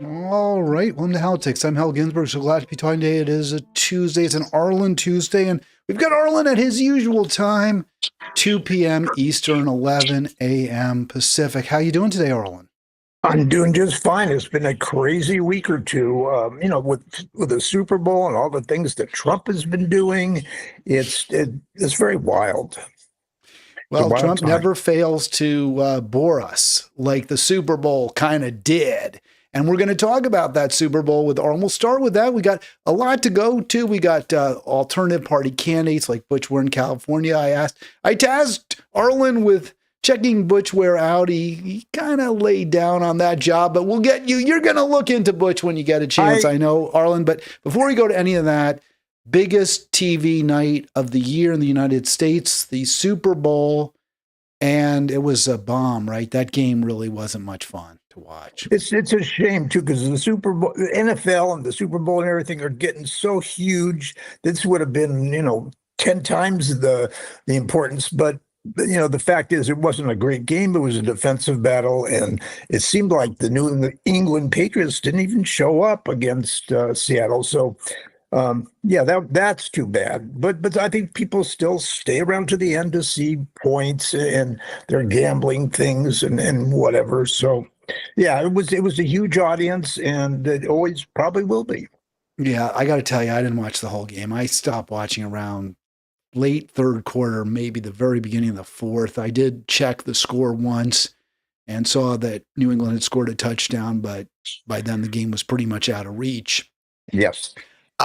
All right, welcome to Halitics. I'm Hal Ginsberg. So glad to be talking today. It is a Tuesday. It's an Arlen Tuesday, and we've got Arlen at his usual time, 2 p.m. Eastern, 11 a.m. Pacific. How you doing today, Arlen? I'm doing just fine. It's been a crazy week or two, with the Super Bowl and all the things that Trump has been doing. It's very wild. It's a Well, wild Trump time. never fails to bore us like the Super Bowl kind of did. And we're going to talk about that Super Bowl with Arlen. We'll start with that. We got a lot to go to. We got alternative party candidates like Butch Ware in California. I tasked Arlen with checking Butch Ware out. He kind of laid down on that job, but we'll get you. You're going to look into Butch when you get a chance, I I know, Arlen. But before we go to any of that, biggest TV night of the year in the United States, the Super Bowl, and it was a bomb, right? That game really wasn't much fun to watch. it's a shame too because the Super Bowl, the NFL and the Super Bowl and everything are getting so huge. This would have been, 10 times the importance, but. The fact is, it wasn't a great game. It was a defensive battle, and it seemed like the New England Patriots didn't even show up against Seattle. So, yeah, that's too bad. But I think people still stay around to the end to see points and they're gambling things and whatever. So, yeah, it was a huge audience, and it always probably will be. Yeah, I got to tell you, I didn't watch the whole game. I stopped watching around late third quarter, maybe the very beginning of the fourth. I did check the score once and saw that New England had scored a touchdown, but by then the game was pretty much out of reach. Yes.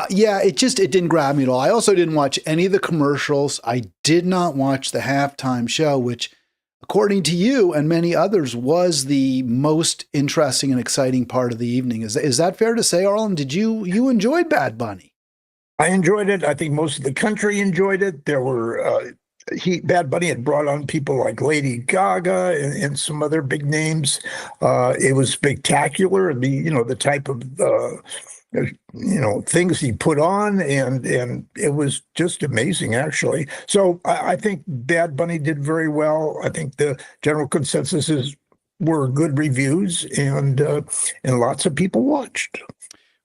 Yeah, it didn't grab me at all. I also didn't watch any of the commercials. I did not watch the halftime show, which, according to you and many others, was the most interesting and exciting part of the evening. Is that fair to say, Arlen? Did you enjoyed Bad Bunny? I enjoyed it. I think most of the country enjoyed it. There were Bad Bunny had brought on people like Lady Gaga and some other big names. It was spectacular. The type of things he put on, and it was just amazing, actually. So I think Bad Bunny did very well. I think the general consensus is were good reviews, and lots of people watched.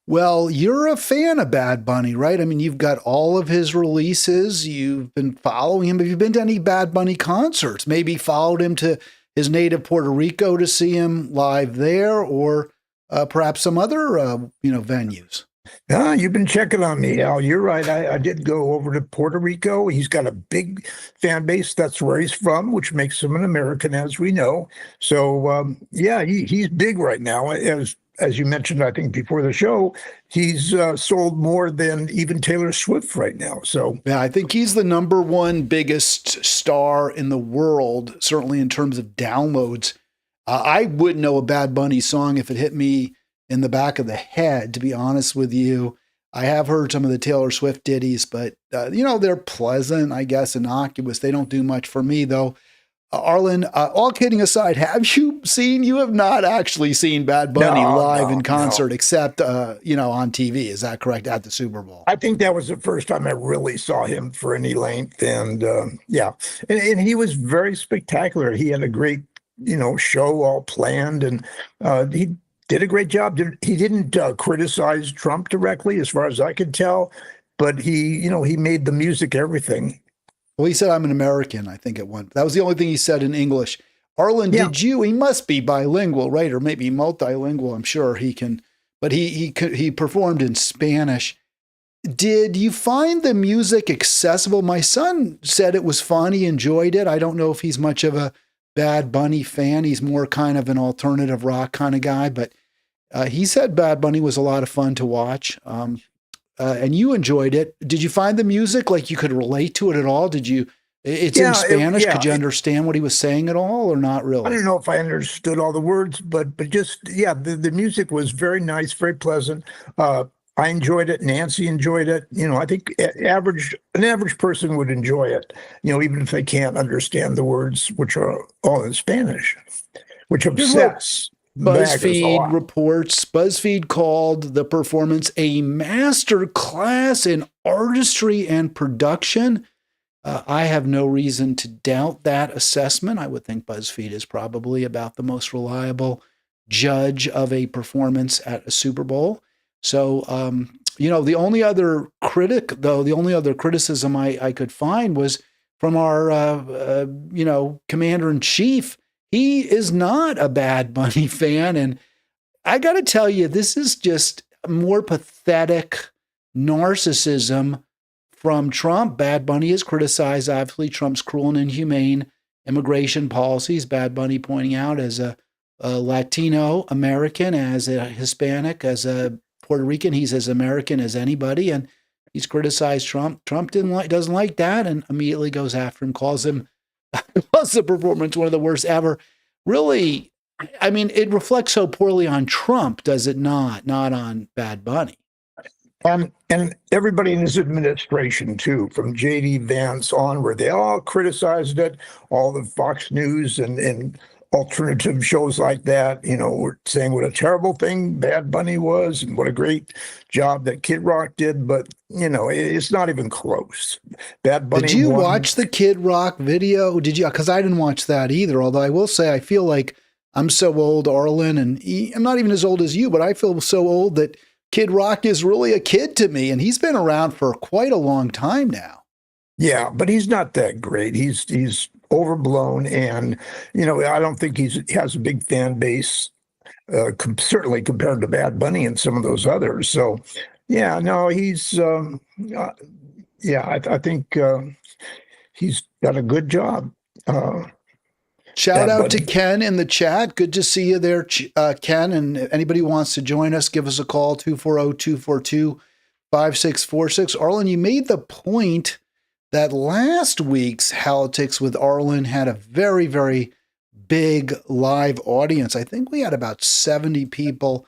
Well, you're a fan of Bad Bunny, right? I mean, you've got all of his releases. You've been following him. Have you been to any Bad Bunny concerts? Maybe followed him to his native Puerto Rico to see him live there, or perhaps some other venues. You've been checking on me, Al. You're right. I did go over to Puerto Rico. He's got a big fan base. That's where he's from, which makes him an American, as we know. So, yeah, he's big right now. As you mentioned, I think before the show, he's sold more than even Taylor Swift right now. So, Yeah, I think he's the number one biggest star in the world, certainly in terms of downloads. I wouldn't know a Bad Bunny song if it hit me in the back of the head, to be honest with you. I have heard some of the Taylor Swift ditties, but, they're pleasant, I guess, innocuous. They don't do much for me, though. Arlen, all kidding aside, you have not actually seen Bad Bunny no, live in no, no. concert except, on TV. Is that correct? At the Super Bowl? I think that was the first time I really saw him for any length. And yeah, and he was very spectacular. He had a great, show all planned, and he did a great job. He didn't criticize Trump directly, as far as I could tell, but he made the music everything. Well, he said, I'm an American, I think, at one. That was the only thing he said in English. Arlen, Yeah. he must be bilingual, right? Or maybe multilingual. I'm sure he can, but he performed in Spanish. Did you find the music accessible? My son said it was fun. He enjoyed it. I don't know if he's much of a Bad Bunny fan. He's more kind of an alternative rock kind of guy, but he said Bad Bunny was a lot of fun to watch. And you enjoyed it. Did you find the music like you could relate to it at all? It's in Yeah, Spanish. yeah. Could you understand what he was saying at all or not I really? don't know if I understood all the words, but just yeah, the music was very nice, very pleasant. I enjoyed it. Nancy enjoyed it. I think an average person would enjoy it. Even if they can't understand the words, which are all in Spanish, which Here's what upsets baggers a BuzzFeed lot. reports. BuzzFeed called the performance a master class in artistry and production. I have no reason to doubt that assessment. I would think BuzzFeed is probably about the most reliable judge of a performance at a Super Bowl. So, the only other criticism I could find was from our, commander in chief. He is not a Bad Bunny fan. And I got to tell you, this is just more pathetic narcissism from Trump. Bad Bunny has criticized, obviously, Trump's cruel and inhumane immigration policies. Bad Bunny pointing out as a Latino American, as a Hispanic, as a Puerto Rican, he's as American as anybody. And he's criticized Trump. Trump doesn't like that and immediately goes after him, calls the performance one of the worst ever. Really, I mean, it reflects so poorly on Trump, does it not? Not on Bad Bunny. And everybody in his administration, too, from J.D. Vance onward, they all criticized it. All the Fox News and alternative shows like that, were saying what a terrible thing Bad Bunny was and what a great job that Kid Rock did. But, it's not even close. Bad Bunny. Did you watch the Kid Rock video? Did you? Because I didn't watch that either. Although I will say, I feel like I'm so old, Arlen, and I'm not even as old as you, but I feel so old that Kid Rock is really a kid to me, and he's been around for quite a long time now. Yeah, but he's not that great. He's overblown, and I don't think he has a big fan base, certainly compared to Bad Bunny and some of those others. So, yeah, no, he's I think he's done a good job. Shout out to Ken in the chat. Good to see you there, Ken. And if anybody wants to join us, give us a call, 240-242-5646. Arlen, you made the point that last week's Halitics with Arlen had a very, very big live audience. I think we had about 70 people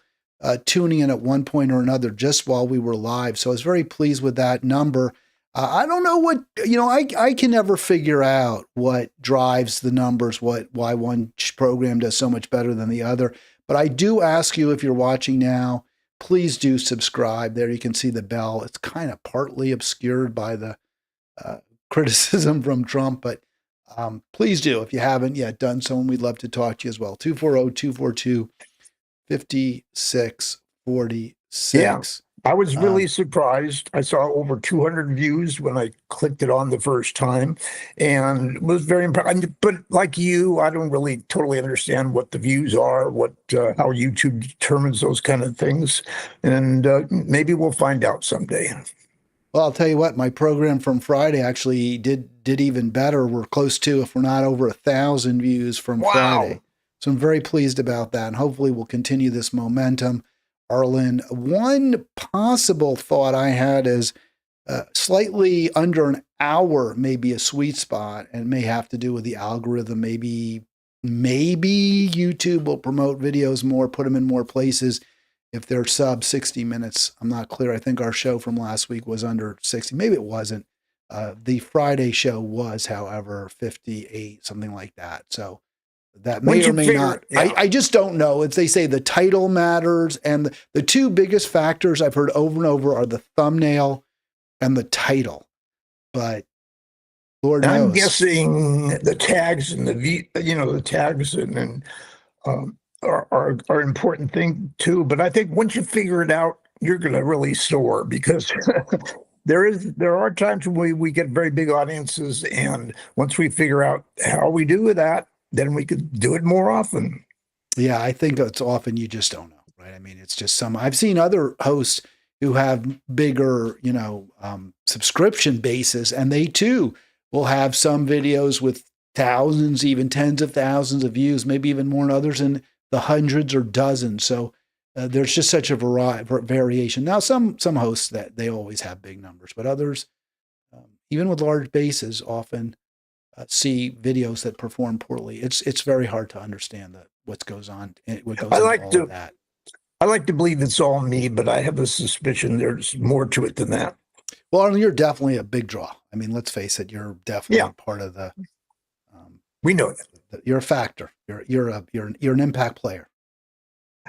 tuning in at one point or another just while we were live. So I was very pleased with that number. I don't know what, I can never figure out what drives the numbers, why one program does so much better than the other. But I do ask you, if you're watching now, please do subscribe. There you can see the bell. It's kind of partly obscured by the criticism from Trump, but please do. If you haven't yet done so, and we'd love to talk to you as well. 240-242-5646. Yeah. I was really surprised. I saw over 200 views when I clicked it on the first time, and was very impressed. But like you, I don't really totally understand what the views are, how YouTube determines those kind of things, and maybe we'll find out someday. Well, I'll tell you what, my program from Friday actually did even better. We're close to, if we're not over 1,000 views from Friday. So I'm very pleased about that, and hopefully we'll continue this momentum. Arlen, one possible thought I had is slightly under an hour may be a sweet spot, and may have to do with the algorithm. Maybe YouTube will promote videos more, put them in more places if they're sub 60 minutes. I'm not clear. I think our show from last week was under 60. Maybe it wasn't. The Friday show was, however, 58, something like that. So that may or may not. Yeah. I just don't know. They say the title matters, and the two biggest factors I've heard over and over are the thumbnail and the title. But Lord knows. I'm guessing the tags and the tags and are an important thing too. But I think once you figure it out, you're going to really soar, because there are times when we get very big audiences, and once we figure out how we do with that, then we could do it more often. Yeah, I think it's often you just don't know, right? I mean, it's just I've seen other hosts who have bigger, subscription bases, and they too will have some videos with thousands, even tens of thousands of views, maybe even more than others in the hundreds or dozens. So there's just such a variation. Now, some hosts that they always have big numbers, but others, even with large bases, often see videos that perform poorly. It's very hard to understand what goes on. What goes I like to believe it's all me, but I have a suspicion there's more to it than that. Well, you're definitely a big draw. I mean, let's face it. You're definitely part of the. We know that. You're a factor. You're an impact player.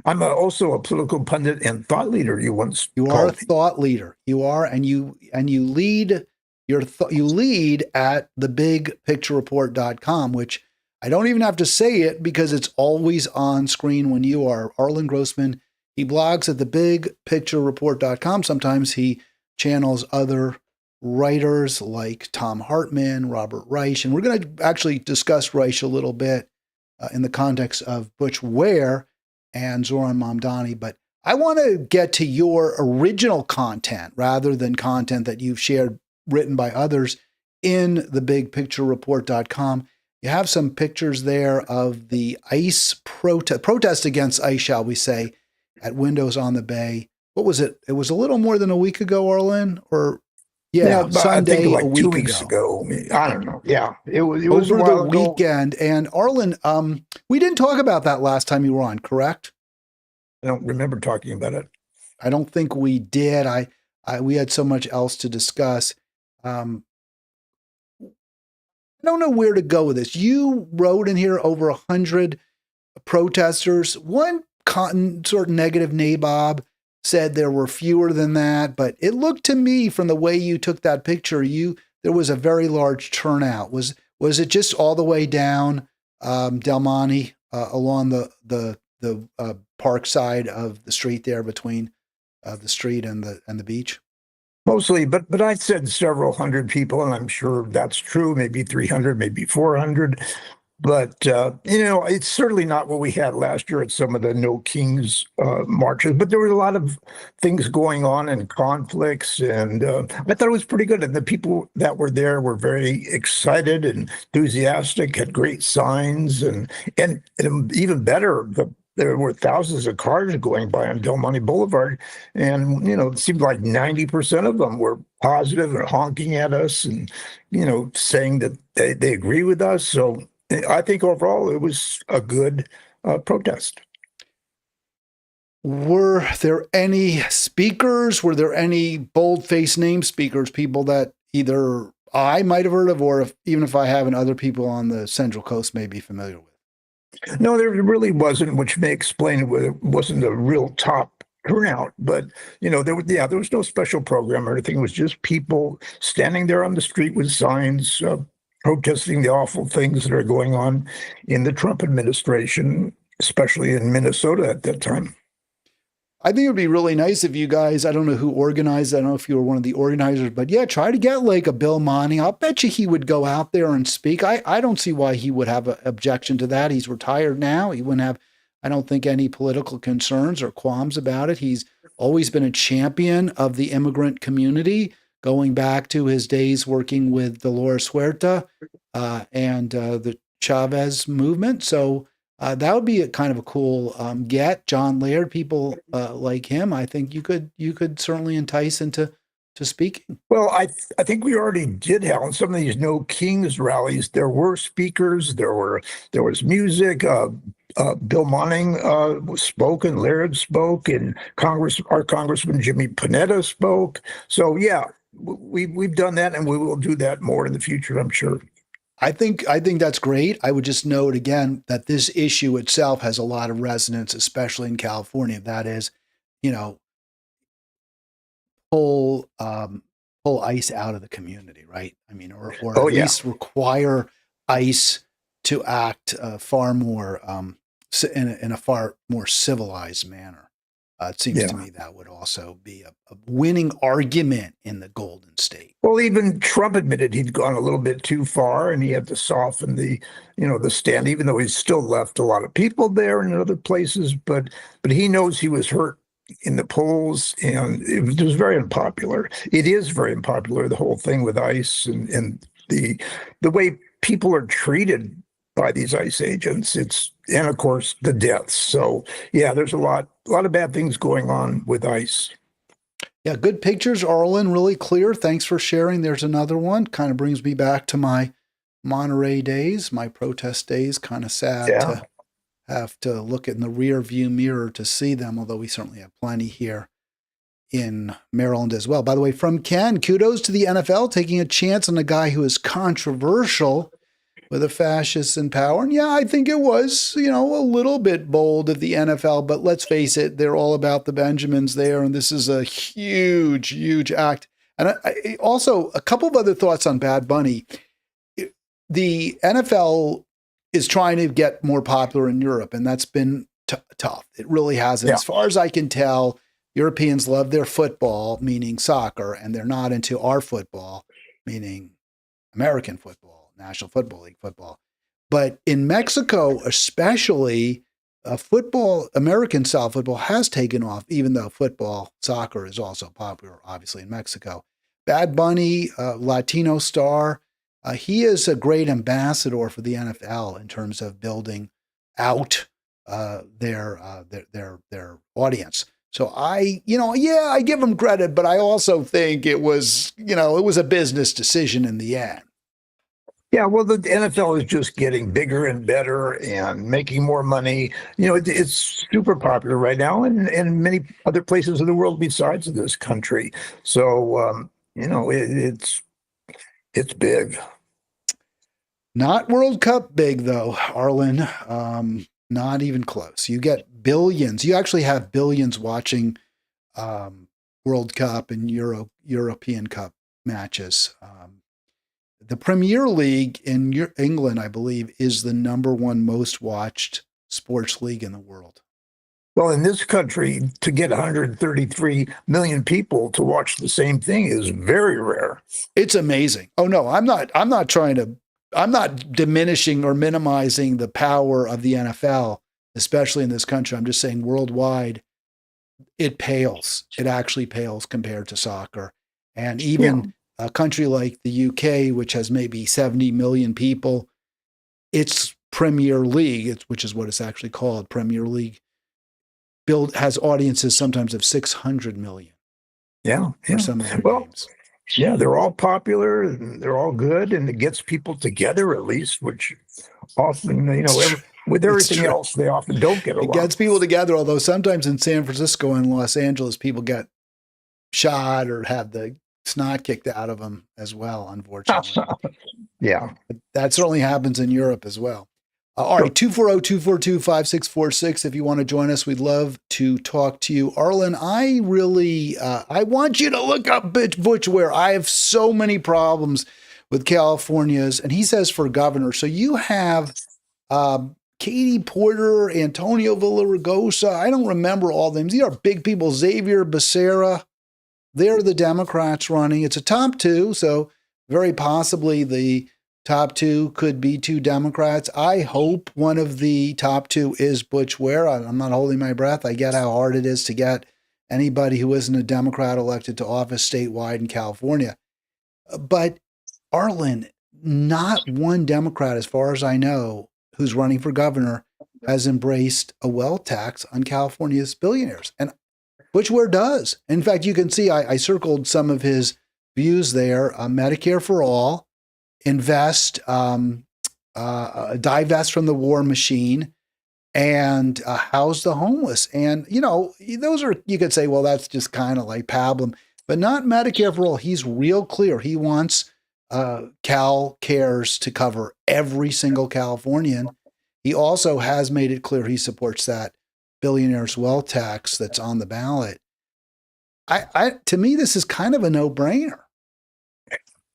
I'm also a political pundit and thought leader. You are a thought leader. You are, and you lead. You lead at thebigpicturereport.com, which I don't even have to say it because it's always on screen when you are. Arlen Grossman, he blogs at thebigpicturereport.com. Sometimes he channels other writers like Tom Hartman, Robert Reich, and we're going to actually discuss Reich a little bit in the context of Butch Ware and Zoran Mamdani. But I want to get to your original content rather than content that you've shared written by others in thebigpicturereport.com. You have some pictures there of the ICE protest against ICE, shall we say, at Windows on the Bay. What was it? It was a little more than a week ago, Arlen, or Yeah, but I Sunday, think like a 2 week weeks ago. I don't know. Yeah, it was a Over the while ago. weekend. And Arlen, we didn't talk about that last time you were on, correct? I don't remember talking about it. I don't think we did. We had so much else to discuss. I don't know where to go with this. You wrote in here over 100 protesters. One sort of negative nabob said there were fewer than that, but it looked to me from the way you took that picture, there was a very large turnout. Was it just all the way down Del Monte along the park side of the street there between the street and the beach? Mostly, but I said several hundred people, and I'm sure that's true. Maybe 300, maybe 400. But it's certainly not what we had last year at some of the No Kings marches. But there were a lot of things going on and conflicts, and I thought it was pretty good. And the people that were there were very excited and enthusiastic, had great signs, and even better, there were thousands of cars going by on Del Monte Boulevard, and it seemed like 90% of them were positive and honking at us, and saying that they agree with us. So I think overall it was a good protest. Were there any speakers? Were there any bold-faced name speakers? People that either I might have heard of, or even if I haven't, other people on the Central Coast may be familiar with? No, there really wasn't, which may explain it wasn't a real top turnout. But there was no special program or anything. It was just people standing there on the street with signs, protesting the awful things that are going on in the Trump administration, especially in Minnesota at that time. I think it would be really nice if you guys, I don't know who organized, I don't know if you were one of the organizers, but yeah, try to get like a Bill Monty. I'll bet you he would go out there and speak. I don't see why he would have an objection to that. He's retired now. He wouldn't have, I don't think, any political concerns or qualms about it. He's always been a champion of the immigrant community, going back to his days working with Dolores Huerta and the Chavez movement. So that would be a kind of a cool get. John Laird, people like him, I think you could certainly entice into speaking. Well, I think we already did have on some of these No Kings rallies. There were speakers. There was music. Bill Monning spoke, and Laird spoke, and our Congressman Jimmy Panetta spoke. So yeah, we've done that, and we will do that more in the future, I'm sure. I think that's great. I would just note again that this issue itself has a lot of resonance, especially in California. That is, pull ICE out of the community, right? I mean, or at least require ICE to act far more in a far more civilized manner. It seems to me that would also be a winning argument in the Golden State. Well, even Trump admitted he'd gone a little bit too far, and he had to soften the stand, even though he's still left a lot of people there and in other places. But he knows he was hurt in the polls, and it was very unpopular. It is very unpopular, the whole thing with ICE and the way people are treated by these ICE agents. And of course the deaths. So yeah, there's a lot of bad things going on with ICE. Yeah, good pictures, Arlen, really clear. Thanks for sharing. There's another one. Kind of brings me back to my Monterey days, my protest days. Kind of sad to have to look in the rear view mirror to see them, although we certainly have plenty here in Maryland as well. By the way, from Ken, kudos to the NFL taking a chance on a guy who is controversial with a fascist in power. And yeah, I think it was, a little bit bold of the NFL, but let's face it, they're all about the Benjamins there. And this is a huge, huge act. And I also, a couple of other thoughts on Bad Bunny. The NFL is trying to get more popular in Europe, and that's been tough. It really hasn't. Yeah. As far as I can tell, Europeans love their football, meaning soccer, and they're not into our football, meaning American football, National Football League football. But in Mexico, especially, football, American style football has taken off, even though soccer is also popular, obviously, in Mexico. Bad Bunny, Latino star, he is a great ambassador for the NFL in terms of building out their audience. So I give him credit, but I also think it was a business decision in the end. Yeah, well, the NFL is just getting bigger and better and making more money. It's super popular right now, and many other places in the world besides this country. So, it's big. Not World Cup big though, Arlen. Not even close. You get billions. You actually have billions watching World Cup and European Cup matches. The Premier League in England, I believe, is the number one most watched sports league in the world. Well, in this country, to get 133 million people to watch the same thing is very rare. It's amazing. Oh no, I'm not diminishing or minimizing the power of the NFL, especially in this country. I'm just saying worldwide, it pales. It actually pales compared to soccer. And even a country like the UK, which has maybe 70 million people, its Premier League, which is what it's actually called, Premier League, has audiences sometimes of 600 million. For some of their games. Yeah, they're all popular and they're all good, and it gets people together at least, which often, with everything else, they often don't get along. It gets people together, although sometimes in San Francisco and Los Angeles, people get shot or have the snot kicked out of them as well, unfortunately. Yeah. But that certainly happens in Europe as well. All right, 240-242-5646. If you want to join us, we'd love to talk to you. Arlen, I want you to look up Butch Ware. I have so many problems with California's, and he says for governor. So you have Katie Porter, Antonio Villaraigosa. I don't remember all them. These are big people. Xavier Becerra. They're the Democrats running. It's a top two, so very possibly the top two could be two Democrats. I hope one of the top two is Butch Ware. I'm not holding my breath. I get how hard it is to get anybody who isn't a Democrat elected to office statewide in California. But Arlen, not one Democrat, as far as I know, who's running for governor has embraced a wealth tax on California's billionaires. And Butch Ware does. In fact, you can see I circled some of his views there. Medicare for all, divest from the war machine, and house the homeless. And, those are, you could say, well, that's just kind of like pablum, but not Medicare for all. He's real clear. He wants Cal Cares to cover every single Californian. He also has made it clear he supports that billionaire's wealth tax that's on the ballot. To me, this is kind of a no-brainer.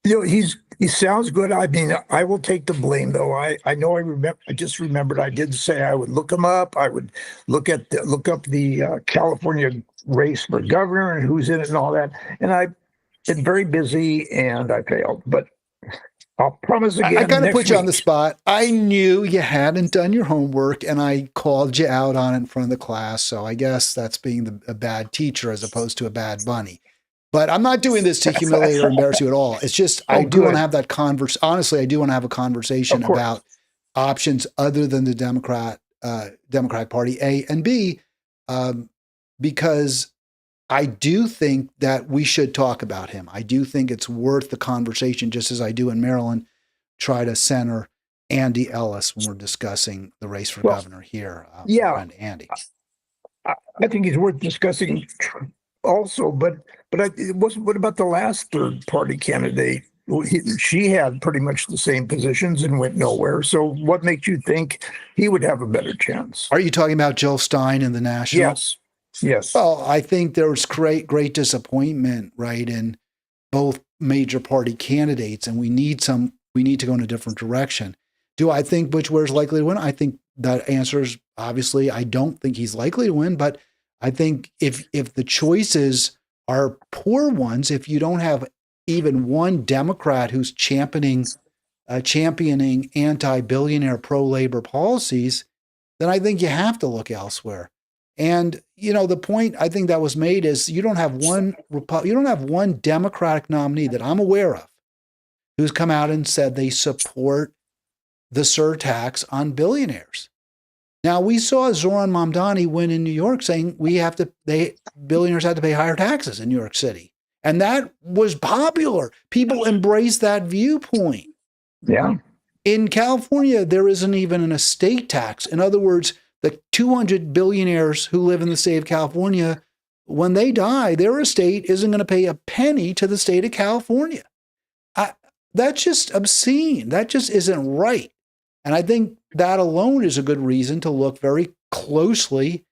He sounds good. I mean, I will take the blame, though. I just remembered I did say I would look him up. I would look up the California race for governor and who's in it and all that. And I've been very busy and I failed. But I'll promise again. I kind of put you on the spot. I knew you hadn't done your homework, and I called you out on it in front of the class. So I guess that's being a bad teacher as opposed to a bad bunny. But I'm not doing this to humiliate or embarrass you at all. It's just I do want to have that conversation. Honestly, I do want to have a conversation about options other than the Democratic Party, A and B, because I do think that we should talk about him. I do think it's worth the conversation, just as I do in Maryland, try to center Andy Ellis when we're discussing the race for governor here. Friend Andy. I think he's worth discussing also, but what about the last third party candidate? She had pretty much the same positions and went nowhere. So what makes you think he would have a better chance? Are you talking about Jill Stein in the National? Yes. Well, I think there was great disappointment, right, in both major party candidates, and we need to go in a different direction. Do I think Butch Ware's likely to win? I think that answers obviously. I don't think he's likely to win, but I think if the choices are poor ones, if you don't have even one Democrat who's championing anti-billionaire pro-labor policies, then I think you have to look elsewhere. And the point I think that was made is you don't have one Democratic nominee that I'm aware of who's come out and said they support the surtax on billionaires. Now, we saw Zoran Mamdani win in New York saying billionaires had to pay higher taxes in New York City. And that was popular. People embraced that viewpoint. Yeah. In California, there isn't even an estate tax. In other words, the 200 billionaires who live in the state of California, when they die, their estate isn't going to pay a penny to the state of California. That's just obscene. That just isn't right. And I think that alone is a good reason to look very closely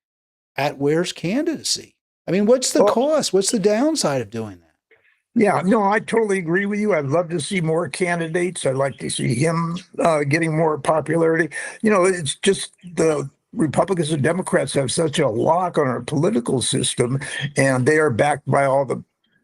at Ware's candidacy. I mean, what's the cost? What's the downside of doing that? Yeah, no, I totally agree with you. I'd love to see more candidates. I'd like to see him getting more popularity. It's just the Republicans and Democrats have such a lock on our political system, and they are backed by all the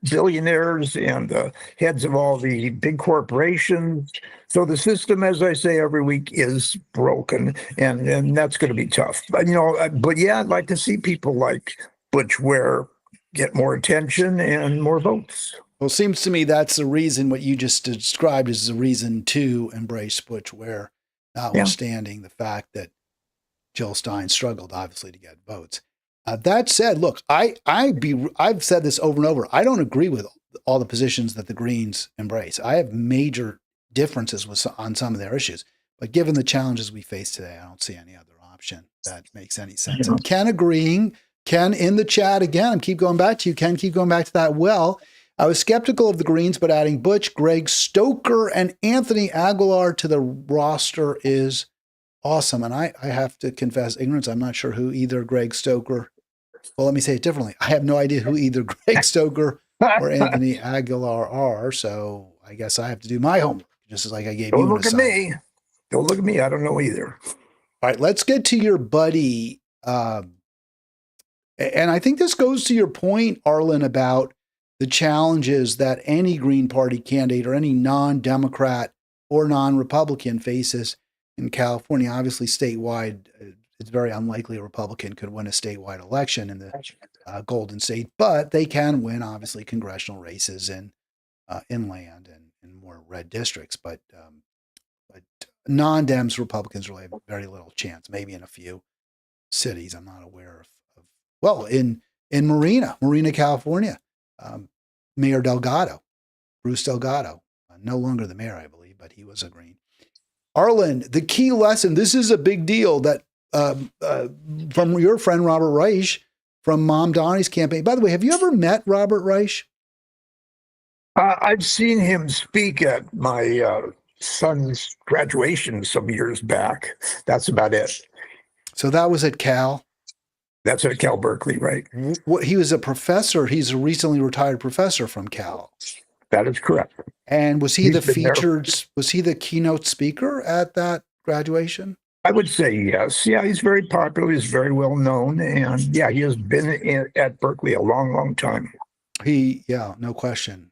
billionaires and the heads of all the big corporations. So the system, as I say every week, is broken, and that's going to be tough. But yeah, I'd like to see people like Butch Ware get more attention and more votes. Well, it seems to me that's the reason what you just described is the reason to embrace Butch Ware, notwithstanding the fact that Jill Stein struggled, obviously, to get votes. That said, look, I've said this over and over. I don't agree with all the positions that the Greens embrace. I have major differences on some of their issues. But given the challenges we face today, I don't see any other option that makes any sense. And Ken in the chat again, keep going back to you. Ken, keep going back to that. Well, I was skeptical of the Greens, but adding Butch, Greg Stoker, and Anthony Aguilar to the roster is awesome. And I have to confess ignorance. I'm not sure who either Greg Stoker, well, let me say it differently. I have no idea who either Greg Stoker or Anthony Aguilar are. So I guess I have to do my homework, just as like I gave you. Don't look at me. Don't look at me. I don't know either. All right, let's get to your buddy. And I think this goes to your point, Arlen, about the challenges that any Green Party candidate or any non-Democrat or non-Republican faces in California. Obviously, statewide, it's very unlikely a Republican could win a statewide election in the Golden State, but they can win, obviously, congressional races in inland and in more red districts. But non-Dems, Republicans really have very little chance, maybe in a few cities. I'm not aware of well, in Marina, California, Mayor Delgado, Bruce Delgado, no longer the mayor, I believe, but he was a Green. Arlen, the key lesson, this is a big deal that from your friend Robert Reich from Mamdani's campaign. By the way, have you ever met Robert Reich? I've seen him speak at my son's graduation some years back. That's about it. So that was at Cal? That's at Cal Berkeley, right? He was a professor. He's a recently retired professor from Cal. That is correct. And was he was he the keynote speaker at that graduation? I would say yes. Yeah, he's very popular. He's very well known. And yeah, he has been at Berkeley a long, long time. No question.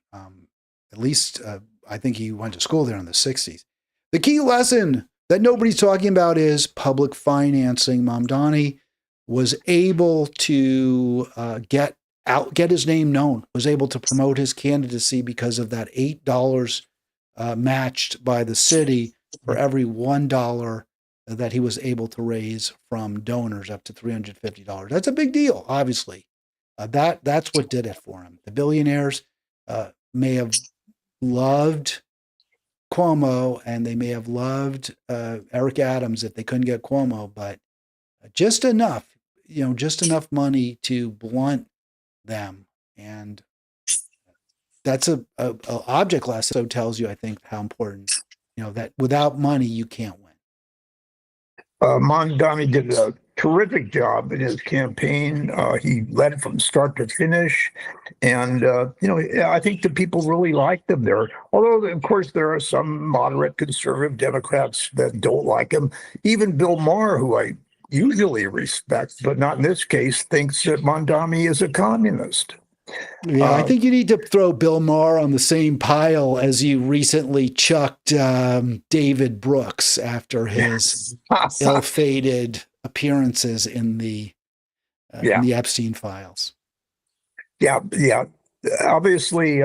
At least I think he went to school there in the 60s. The key lesson that nobody's talking about is public financing. Mamdani was able to get his name known, was able to promote his candidacy because of that $8 matched by the city for every $1 that he was able to raise from donors, up to $350. That's a big deal, obviously. That's what did it for him. The billionaires may have loved Cuomo, and they may have loved Eric Adams if they couldn't get Cuomo, but just enough money to blunt them. And that's a object lesson. So tells you, I think, how important, that without money, you can't win. Mamdani did a terrific job in his campaign. He led from start to finish. And, I think the people really liked him there. Although, of course, there are some moderate conservative Democrats that don't like him. Even Bill Maher, who I usually respect, but not in this case, thinks that Mondami is a communist. Yeah, I think you need to throw Bill Maher on the same pile as you recently chucked David Brooks after his ill-fated appearances in the Epstein files. Yeah. Obviously,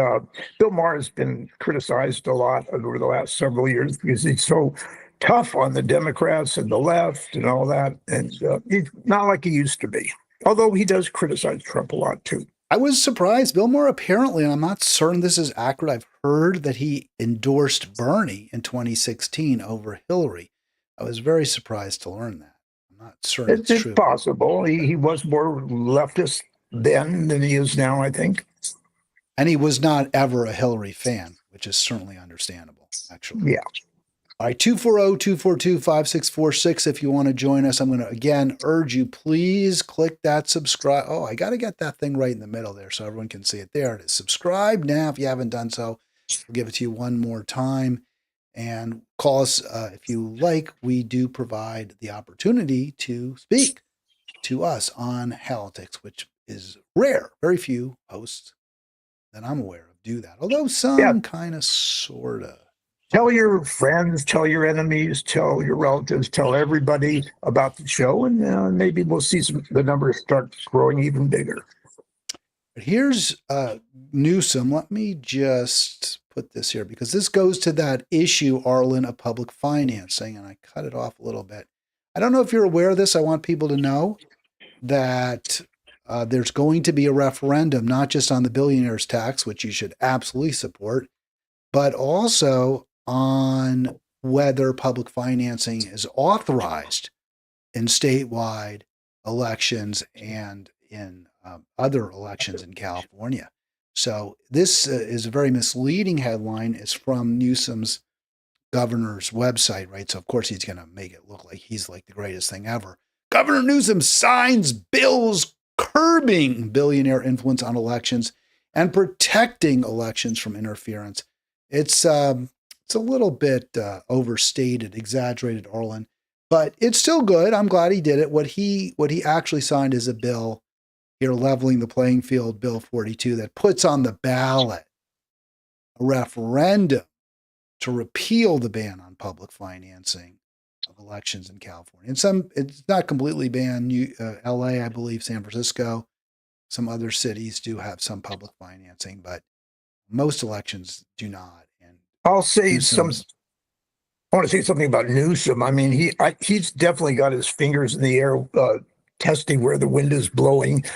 Bill Maher has been criticized a lot over the last several years because he's so tough on the Democrats and the left and all that. And he's not like he used to be, although he does criticize Trump a lot, too. I was surprised. Bill Maher apparently, and I'm not certain this is accurate, I've heard that he endorsed Bernie in 2016 over Hillary. I was very surprised to learn that. I'm not certain it's true. It's possible. He was more leftist then than he is now, I think. And he was not ever a Hillary fan, which is certainly understandable, actually. Yeah. All right, 240-242-5646 if you want to join us. I'm going to, again, urge you, please click that subscribe. Oh, I got to get that thing right in the middle there so everyone can see it. There it is. Subscribe now if you haven't done so. We'll give it to you one more time. And call us if you like. We do provide the opportunity to speak to us on Halitics, which is rare. Very few hosts that I'm aware of do that, although some kind of, sort of. Tell your friends, tell your enemies, tell your relatives, tell everybody about the show, and maybe we'll see the numbers start growing even bigger. Here's Newsom. Let me just put this here because this goes to that issue, Arlen, of public financing, and I cut it off a little bit. I don't know if you're aware of this. I want people to know that there's going to be a referendum, not just on the billionaire's tax, which you should absolutely support, but also on whether public financing is authorized in statewide elections and in other elections in California. So this is a very misleading headline. It's from Newsom's governor's website, right? So of course he's going to make it look like he's like the greatest thing ever. Governor Newsom signs bills curbing billionaire influence on elections and protecting elections from interference. It's a little bit overstated, exaggerated, Arlen, but it's still good. I'm glad he did it. What he actually signed is a bill here, leveling the playing field, Bill 42, that puts on the ballot a referendum to repeal the ban on public financing of elections in California. And it's not completely banned. LA, I believe, San Francisco, some other cities do have some public financing, but most elections do not. I'll say I want to say something about Newsom. I mean, he's definitely got his fingers in the air, testing where the wind is blowing.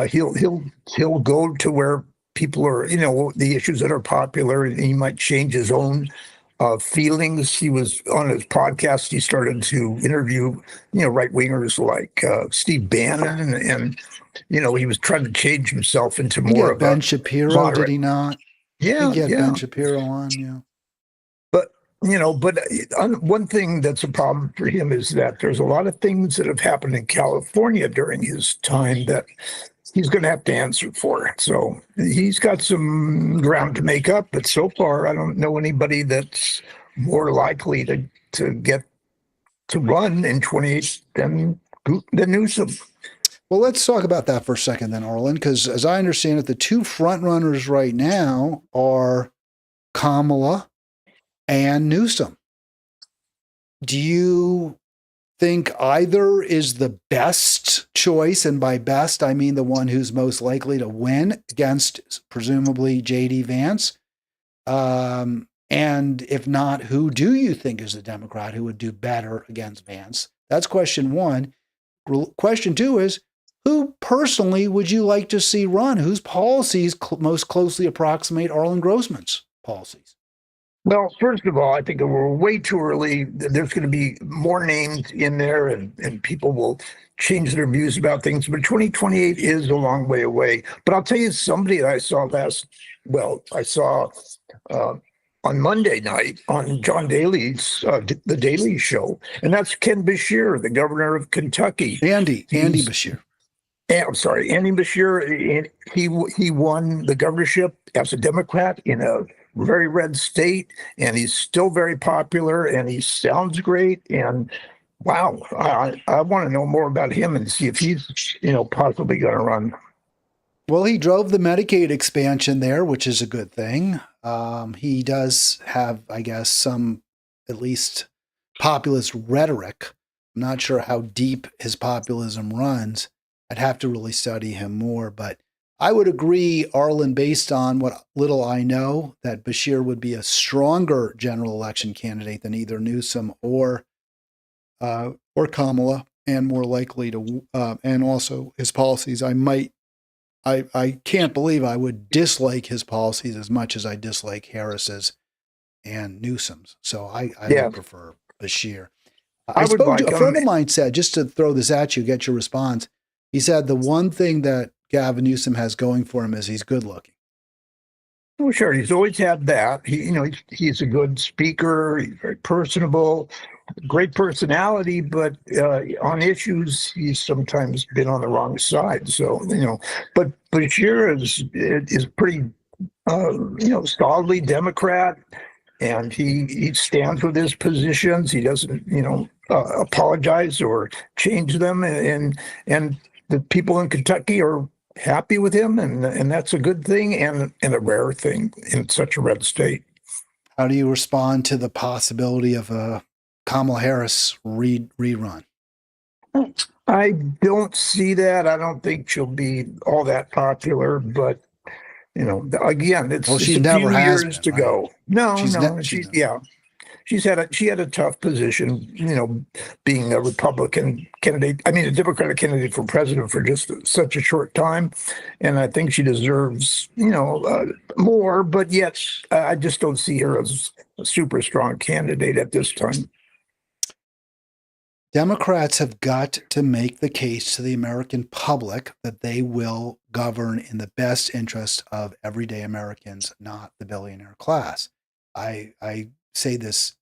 He'll go to where people are, the issues that are popular, and he might change his own feelings. He was on his podcast. He started to interview, right wingers like Steve Bannon, and he was trying to change himself into more of Ben Shapiro, moderate. Did he not? Yeah, he get Ben Shapiro on, yeah. But one thing that's a problem for him is that there's a lot of things that have happened in California during his time that he's going to have to answer for. So he's got some ground to make up, but so far I don't know anybody that's more likely to get to run in 28 than Newsom. Well, let's talk about that for a second then, Arlen, because as I understand it, the two front runners right now are Kamala and Newsom. Do you think either is the best choice? And by best, I mean the one who's most likely to win against presumably J.D. Vance. And if not, who do you think is the Democrat who would do better against Vance? That's question one. Question two is, who personally would you like to see run? Whose policies most closely approximate Arlen Grossman's policies? Well, first of all, I think we're way too early. There's going to be more names in there, and people will change their views about things. But 2028 is a long way away. But I'll tell you somebody that I saw on Monday night on John Daly's The Daily Show, and that's Ken Bashir, the governor of Kentucky. Andy Bashir. I'm sorry, Andy Bashir. And he won the governorship as a Democrat in a very red state, and he's still very popular, and he sounds great. And wow, I want to know more about him and see if he's possibly going to run. Well, he drove the Medicaid expansion there, which is a good thing. He does have, I guess, some at least populist rhetoric. I'm not sure how deep his populism runs. I'd have to really study him more, but I would agree, Arlen, based on what little I know, that Bashir would be a stronger general election candidate than either Newsom or Kamala, and more likely to, and also his policies. I can't believe I would dislike his policies as much as I dislike Harris's and Newsom's. So I would prefer Bashir. I spoke to a friend of mine said, just to throw this at you, get your response. He said the one thing that Gavin Newsom has going for him is he's good looking. Oh, sure. He's always had that. He's a good speaker. He's very personable, great personality, but on issues, he's sometimes been on the wrong side. So, but Bashir is pretty, solidly Democrat, and he stands with his positions. He doesn't, apologize or change them. And the people in Kentucky are happy with him, and that's a good thing and a rare thing in such a red state. How do you respond to the possibility of a Kamala Harris rerun? I don't see that. I don't think she'll be all that popular, but again, it's a few years to go. No, she had a tough position, being a Republican candidate. I mean, a Democratic candidate for president for just such a short time, and I think she deserves, more. But yet, I just don't see her as a super strong candidate at this time. Democrats have got to make the case to the American public that they will govern in the best interest of everyday Americans, not the billionaire class. I say this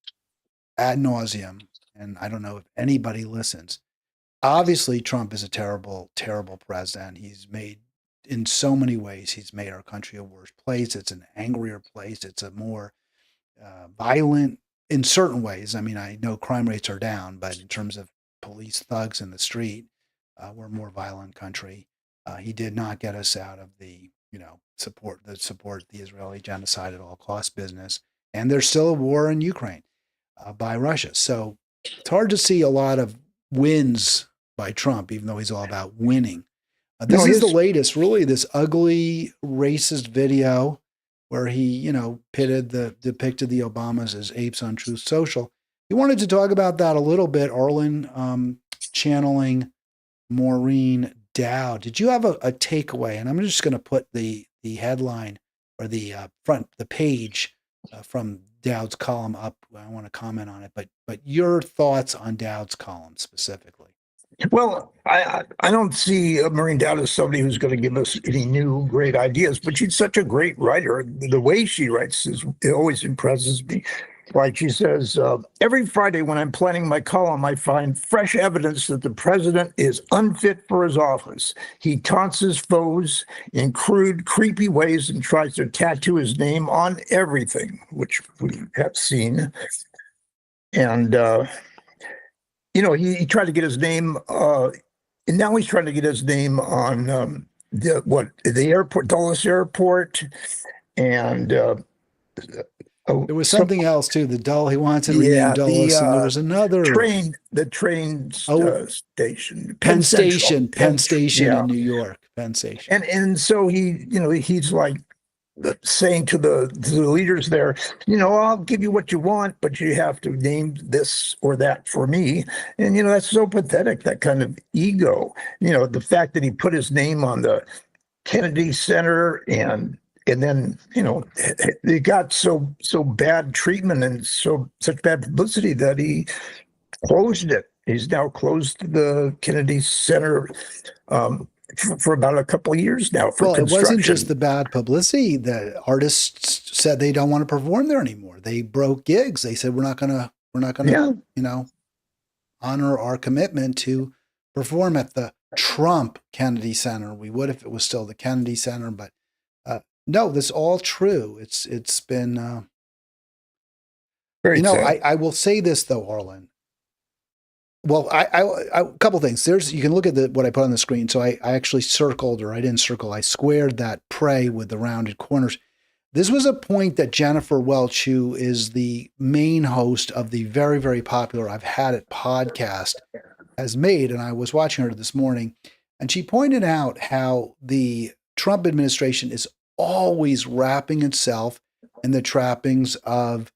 ad nauseum, and I don't know if anybody listens. Obviously, Trump is a terrible, terrible president. He's made, in so many ways, he's made our country a worse place. It's an angrier place. It's a more violent, in certain ways. I mean, I know crime rates are down, but in terms of police thugs in the street, we're a more violent country. He did not get us out of the, support the Israeli genocide at all costs business. And there's still a war in Ukraine by Russia. So it's hard to see a lot of wins by Trump, even though he's all about winning. This is the latest, really, this ugly racist video where he, depicted the Obamas as apes on Truth Social. He wanted to talk about that a little bit, Arlen, channeling Maureen Dowd. Did you have a takeaway? And I'm just going to put the headline or the page from Dowd's column up. I want to comment on it, but your thoughts on Dowd's column specifically. Well, I don't see Maureen Dowd as somebody who's going to give us any new great ideas, but she's such a great writer. The way she writes it always impresses me. Like she says, every Friday when I'm planning my column, I find fresh evidence that the president is unfit for his office. He taunts his foes in crude, creepy ways and tries to tattoo his name on everything, which we have seen. And, he tried to get his name, and now he's trying to get his name on the airport, Dulles Airport, and there was something else too. He wants to rename Dulles, and there was another train station, Penn Station in New York, Penn Station. And so he's like saying to the leaders there, I'll give you what you want, but you have to name this or that for me. And that's so pathetic, that kind of ego. The fact that he put his name on the Kennedy Center and then, it got so bad treatment and such bad publicity that he closed it. He's now closed the Kennedy Center for about a couple of years now for Well, it wasn't construction. just the bad publicity. The artists said they don't want to perform there anymore. They broke gigs. They said we're not gonna, Yeah. honor our commitment to perform at the Trump Kennedy Center. We would if it was still the Kennedy Center, but no, this is all true. It's been Very sad. I will say this though, Arlen. Well, a couple things. You can look at what I put on the screen. So I actually circled, or I didn't circle, I squared that pray with the rounded corners. This was a point that Jennifer Welch, who is the main host of the very, very popular I've Had It podcast, has made. And I was watching her this morning, and she pointed out how the Trump administration is always wrapping itself in the trappings of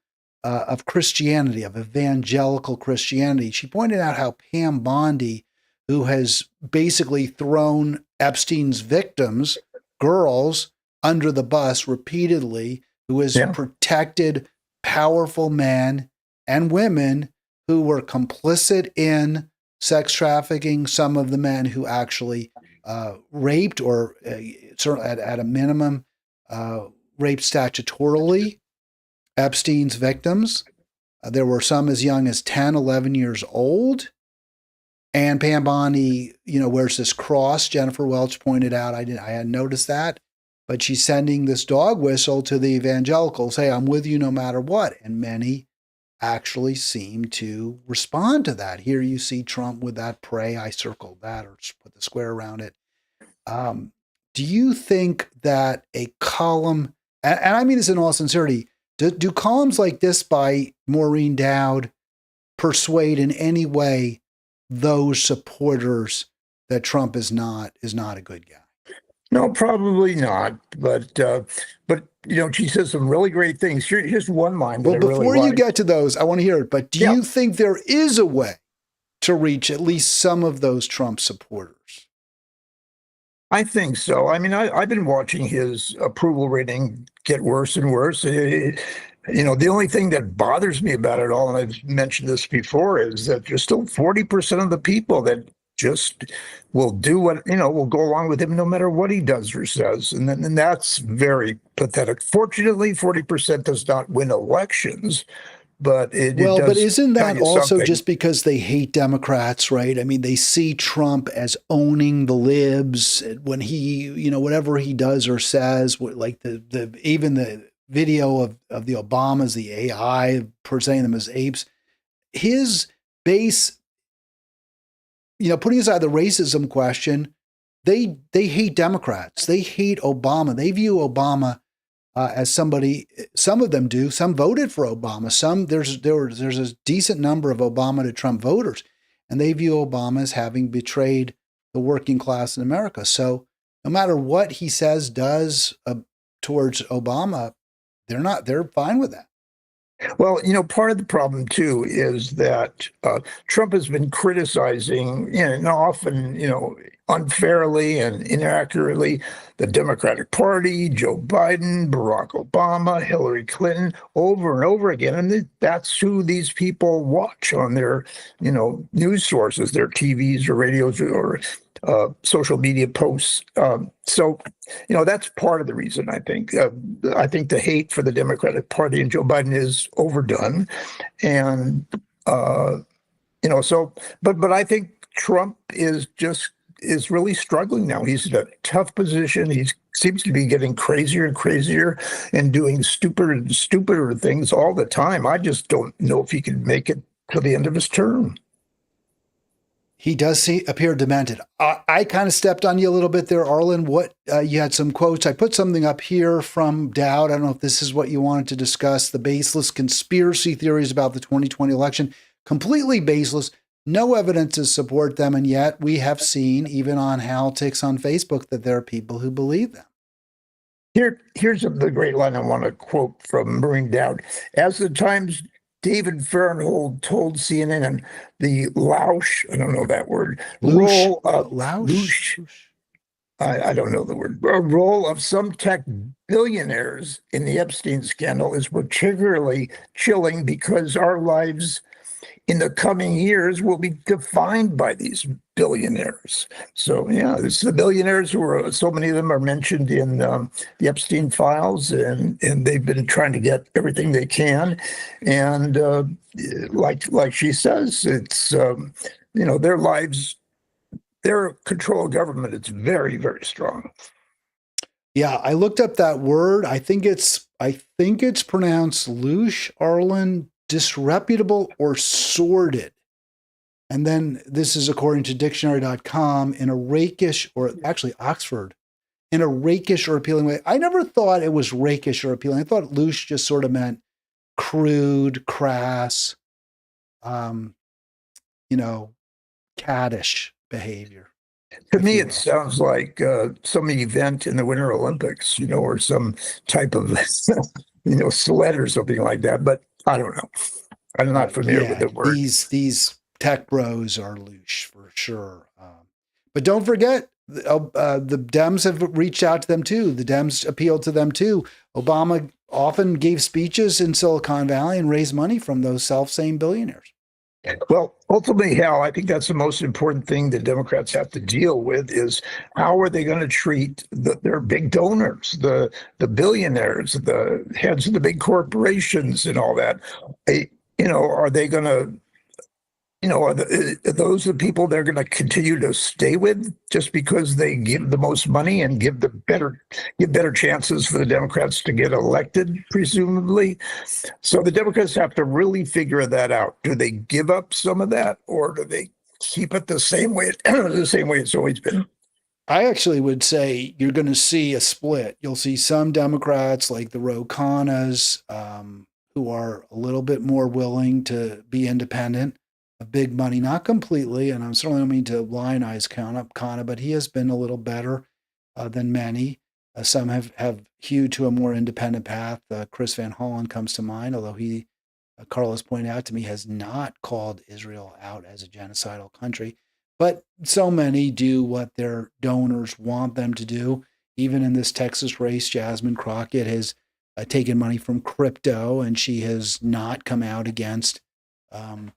Christianity, of evangelical Christianity. She pointed out how Pam Bondi, who has basically thrown Epstein's victims, girls, under the bus repeatedly, who has protected powerful men and women who were complicit in sex trafficking, some of the men who actually raped or at a minimum raped statutorily Epstein's victims. There were some as young as 10, 11 years old. And Pam Bondi, wears this cross. Jennifer Welch pointed out, I hadn't noticed that, but she's sending this dog whistle to the evangelicals. Hey, I'm with you no matter what. And many actually seem to respond to that. Here you see Trump with that pray. I circled that or just put the square around it. Do you think that a column, and I mean this in all sincerity, do columns like this by Maureen Dowd persuade in any way those supporters that Trump is not a good guy? No, probably not. But she says some really great things. Here's one line that I really before you like. get to those, I want to hear it. But do you think there is a way to reach at least some of those Trump supporters? I think so. I mean, I've been watching his approval rating get worse and worse. The only thing that bothers me about it all, and I've mentioned this before, is that there's still 40% of the people that just will do will go along with him no matter what he does or says. And that's very pathetic. Fortunately, 40% does not win elections. But but isn't that also something. Just because they hate Democrats, right? I mean, they see Trump as owning the libs when he, whatever he does or says, like even the video of the Obamas, the AI presenting them as apes, his base, putting aside the racism question, they hate Democrats. They hate Obama. They view Obama as somebody. Some of them do. Some voted for Obama. There's a decent number of Obama to Trump voters, and they view Obama as having betrayed the working class in America. So no matter what he says, does towards Obama, they're fine with that. Well, part of the problem too is that Trump has been criticizing, and often, unfairly and inaccurately, the Democratic Party, Joe Biden, Barack Obama, Hillary Clinton, over and over again. And that's who these people watch on their, news sources, their TVs or radios or social media posts. So that's part of the reason, I think. I think the hate for the Democratic Party and Joe Biden is overdone. And, but I think Trump is really struggling now. He's in a tough position. He seems to be getting crazier and crazier and doing stupider and stupider things all the time. I just don't know if he can make it to the end of his term. He does appear demented. I kind of stepped on you a little bit there, Arlen. What you had some quotes. I put something up here from Dowd. I don't know if this is what you wanted to discuss. The baseless conspiracy theories about the 2020 election. Completely baseless. No evidence to support them. And yet we have seen, even on Halitics on Facebook, that there are people who believe them. Here's the great line I want to quote from Maureen Dowd. As the Times' David Fahrenthold told CNN, the Lausch, I don't know that word, role of Lausch? I don't know the word, role of some tech billionaires in the Epstein scandal is particularly chilling because our lives in the coming years will be defined by these billionaires. So yeah, it's the billionaires who are, so many of them are mentioned in the Epstein files, and they've been trying to get everything they can. And like she says, it's their lives, their control of government, it's very, very strong. Yeah, I looked up that word. I think it's pronounced louche, Arlen, disreputable or sordid. And then this is according to dictionary.com in a rakish, or actually Oxford, in a rakish or appealing way. I never thought it was rakish or appealing. I thought louche just sort of meant crude, crass, um, you know, caddish behavior, To if me, you it will. sounds like some event in the Winter Olympics, or some type of, sled or something like that. But I don't know. I'm not familiar with Yeah, the word. these tech bros are louche for sure. But don't forget, the Dems have reached out to them too. The Dems appealed to them too. Obama often gave speeches in Silicon Valley and raised money from those self same billionaires. Well, ultimately, Hal, I think that's the most important thing the Democrats have to deal with is how are they going to treat their big donors, the billionaires, the heads of the big corporations, and all that. Are they going to are those the people they're going to continue to stay with just because they give the most money and give better chances for the Democrats to get elected, presumably? So the Democrats have to really figure that out. Do they give up some of that, or do they keep it the same way the same way it's always been? I actually would say you're going to see a split. You'll see some Democrats like the Ro Khannas, who are a little bit more willing to be independent of big money, not completely. And I'm certainly don't mean to lionize Khanna, but he has been a little better than many. Some have hewed to a more independent path. Chris Van Hollen comes to mind, although he, Carlos pointed out to me, has not called Israel out as a genocidal country. But so many do what their donors want them to do. Even in this Texas race, Jasmine Crockett has taken money from crypto, and she has not come out against, um,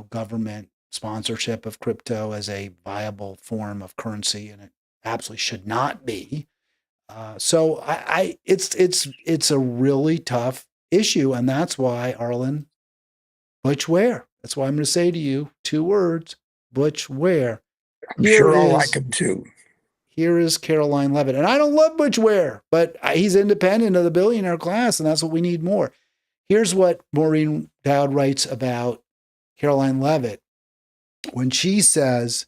government sponsorship of crypto as a viable form of currency, and it absolutely should not be. So it's a really tough issue, and that's why Arlen Butch Ware. That's why I'm going to say to you two words: Butch Ware. I'm Here sure I'll like is them too. here is Caroline Levitt, and I don't love Butch Ware, but he's independent of the billionaire class, and that's what we need more. Here's what Maureen Dowd writes about Caroline Levitt when she says,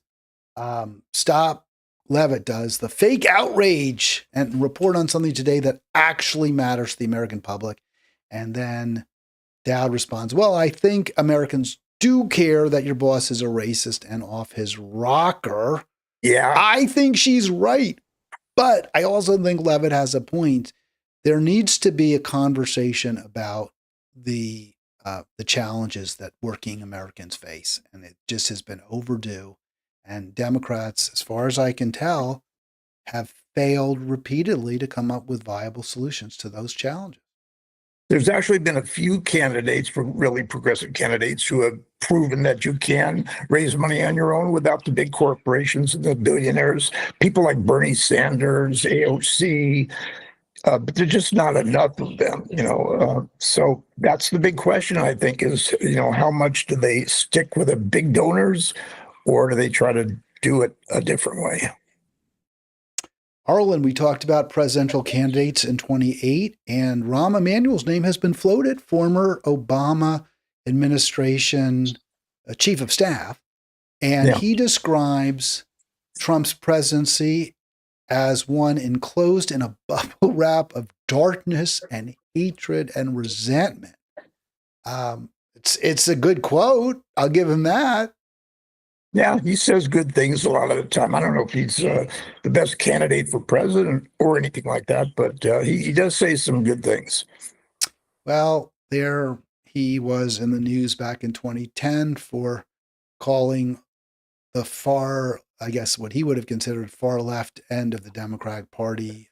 "Stop." Levitt does the fake outrage and report on something today that actually matters to the American public, and then Dowd responds, "Well, I think Americans do care that your boss is a racist and off his rocker." Yeah, I think she's right, but I also think Levitt has a point. There needs to be a conversation about the challenges that working Americans face, and it just has been overdue. And Democrats, as far as I can tell, have failed repeatedly to come up with viable solutions to those challenges. there's actually been a few candidates, for really progressive candidates, who have proven that you can raise money on your own without the big corporations and the billionaires. People like Bernie Sanders, AOC, but there's just not enough of them. So that's the big question, I think, is, how much do they stick with the big donors, or do they try to do it a different way? Arlen, we talked about presidential candidates in 28, and Rahm Emanuel's name has been floated, former Obama administration chief of staff. And Yeah. he describes Trump's presidency as one enclosed in a bubble wrap of darkness and hatred and resentment. It's a good quote. I'll give him that. Yeah, he says good things a lot of the time. I don't know if he's the best candidate for president or anything like that, but he does say some good things. Well, there he was in the news back in 2010 for calling the far, I guess, what he would have considered far left end of the Democratic Party.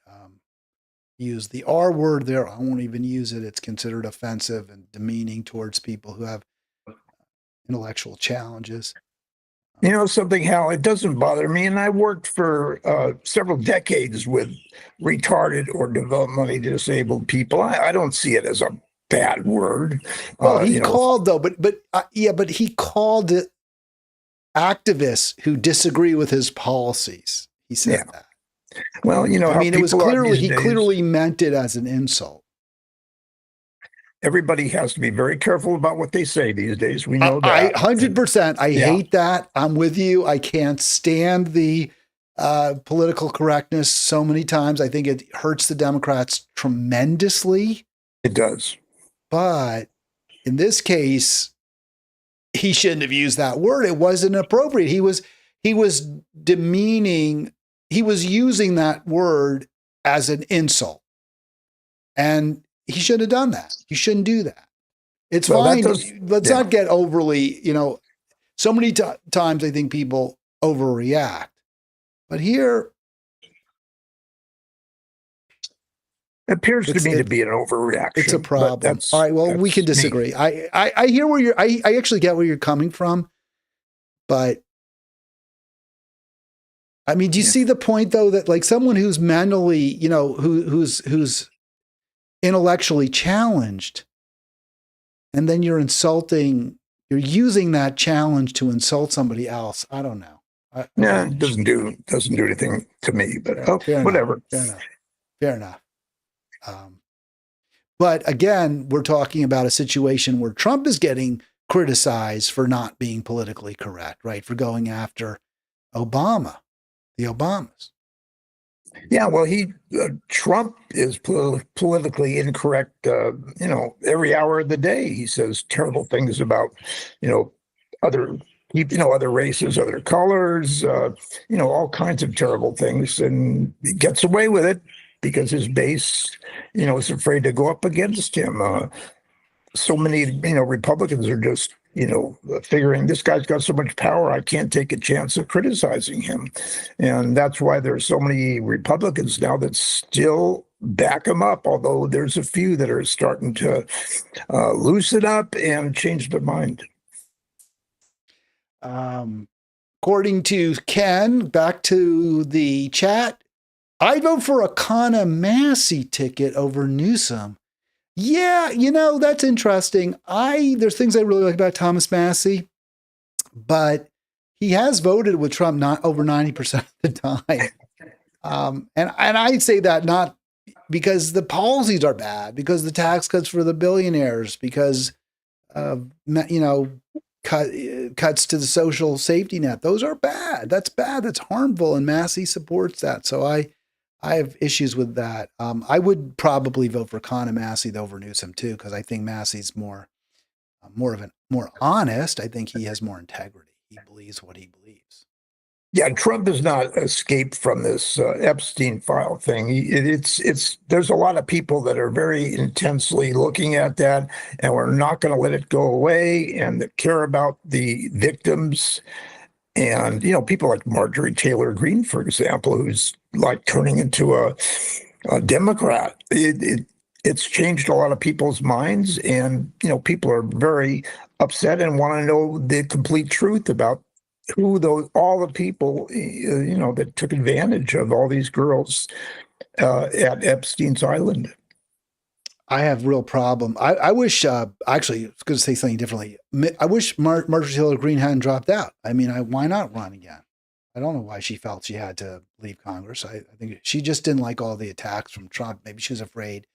Use the R word there. I won't even use it. It's considered offensive and demeaning towards people who have intellectual challenges. You know something, Hal, it doesn't bother me. And I worked for several decades with retarded or developmentally disabled people. I don't see it as a bad word. Well, he You know, called though, but he called it activists who disagree with his policies. He said yeah. that. Well, you know I how mean, it was people are clearly, these he days. clearly meant it as an insult. Everybody has to be very careful about what they say these days. We know I that. 100%. I Yeah. hate that. I'm with you. I can't stand the political correctness so many times. I think it hurts the Democrats tremendously. It does. But in this case, he shouldn't have used that word. It wasn't appropriate. He was demeaning. He was using that word as an insult, and he shouldn't have done that. You shouldn't do that. It's Well, fine. that does, Let's yeah. not get overly, so many times I think people overreact. But here, It appears to me to be an overreaction. it's a but problem. All right. Well, we can that's me. disagree. I hear where I actually get where you're coming from. But I mean, do you Yeah. see the point though, that like someone who's mentally, who's intellectually challenged, and then you're using that challenge to insult somebody else? I don't know. Yeah, it doesn't do anything to me, but whatever. Fair enough. But again, we're talking about a situation where Trump is getting criticized for not being politically correct, right? For going after Obama, the Obamas. Yeah, well, Trump is politically incorrect. Every hour of the day, he says terrible things about, other other races, other colors, all kinds of terrible things, and he gets away with it because his base, is afraid to go up against him. So many, Republicans are just, figuring this guy's got so much power, I can't take a chance of criticizing him. And that's why there's so many Republicans now that still back him up, although there's a few that are starting to loosen up and change their mind. According to Ken, back to the chat, I'd vote for a Kana Massey ticket over Newsom. Yeah, that's interesting. There's things I really like about Thomas Massey, but he has voted with Trump not over 90% of the time. And I'd say that not because the policies are bad, because the tax cuts for the billionaires, because cuts to the social safety net. Those are bad. That's bad. That's harmful. And Massey supports that. So I have issues with that. I would probably vote for Kana Massey over Newsom too, because I think Massey's more honest. I think he has more integrity. He believes what he believes. Yeah, Trump has not escaped from this Epstein file thing. There's a lot of people that are very intensely looking at that, and we're not going to let it go away, and that care about the victims. And, people like Marjorie Taylor Greene, for example, who's like turning into a Democrat. It's changed a lot of people's minds, and, people are very upset and want to know the complete truth about who all the people, that took advantage of all these girls at Epstein's Island. I have real problem. I wish, actually, I was going to say something differently. I wish Marjorie Taylor Greene hadn't dropped out. I mean, why not run again? I don't know why she felt she had to leave Congress. I think she just didn't like all the attacks from Trump. Maybe she was afraid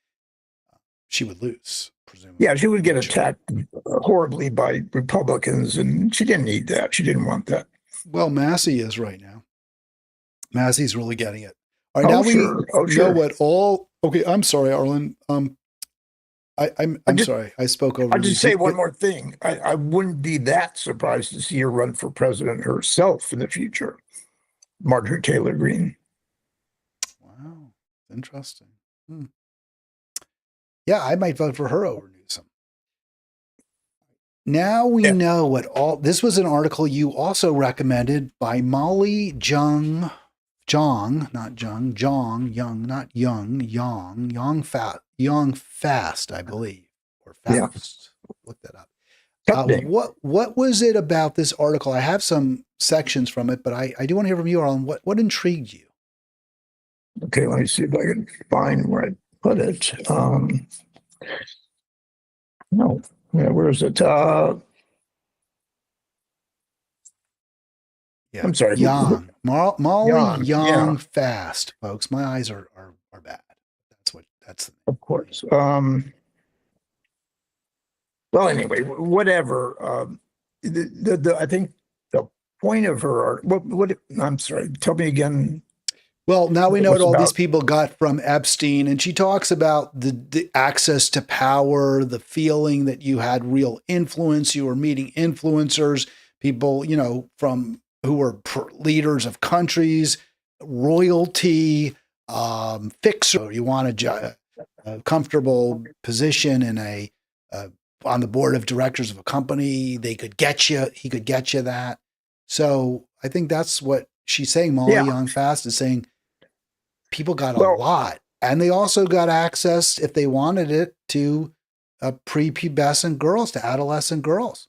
she would lose, presumably. Yeah, she would get attacked horribly by Republicans, and she didn't need that. She didn't want that. Well, Massey is right now. Massey's really getting it. All right, now we know what all. Okay, I'm sorry, Arlen. I'm sorry. I spoke over. I'll just say one more thing. I wouldn't be that surprised to see her run for president herself in the future. Marjorie Taylor Greene. Wow, interesting. Yeah, I might vote for her over Newsom. Now we know what all. This was an article you also recommended by Molly Young, Fast, I believe, or Fast. Look that up. Tough name. What was it about this article? I have some sections from it, but I do want to hear from you, Arlen. What intrigued you? Okay, let me see if I can find where I put it. No, yeah, where is it? Yeah, I'm sorry, Molly Jan. Yeah, Young Fast, folks. My eyes are bad. That's the of course. Well, anyway, whatever. I think the point of her art. What? I'm sorry. Tell me again. Well, now we What it know what was all these about. people got from Epstein, and she talks about the access to power, the feeling that you had real influence, you were meeting influencers, people, from who were leaders of countries, royalty, fixer. You want a comfortable position in uh, on the board of directors of a company. They could get you. He could get you that. So I think that's what she's saying. Molly Yeah. Young Fast is saying people got a Well, lot. And they also got access, if they wanted it, to prepubescent girls, to adolescent girls.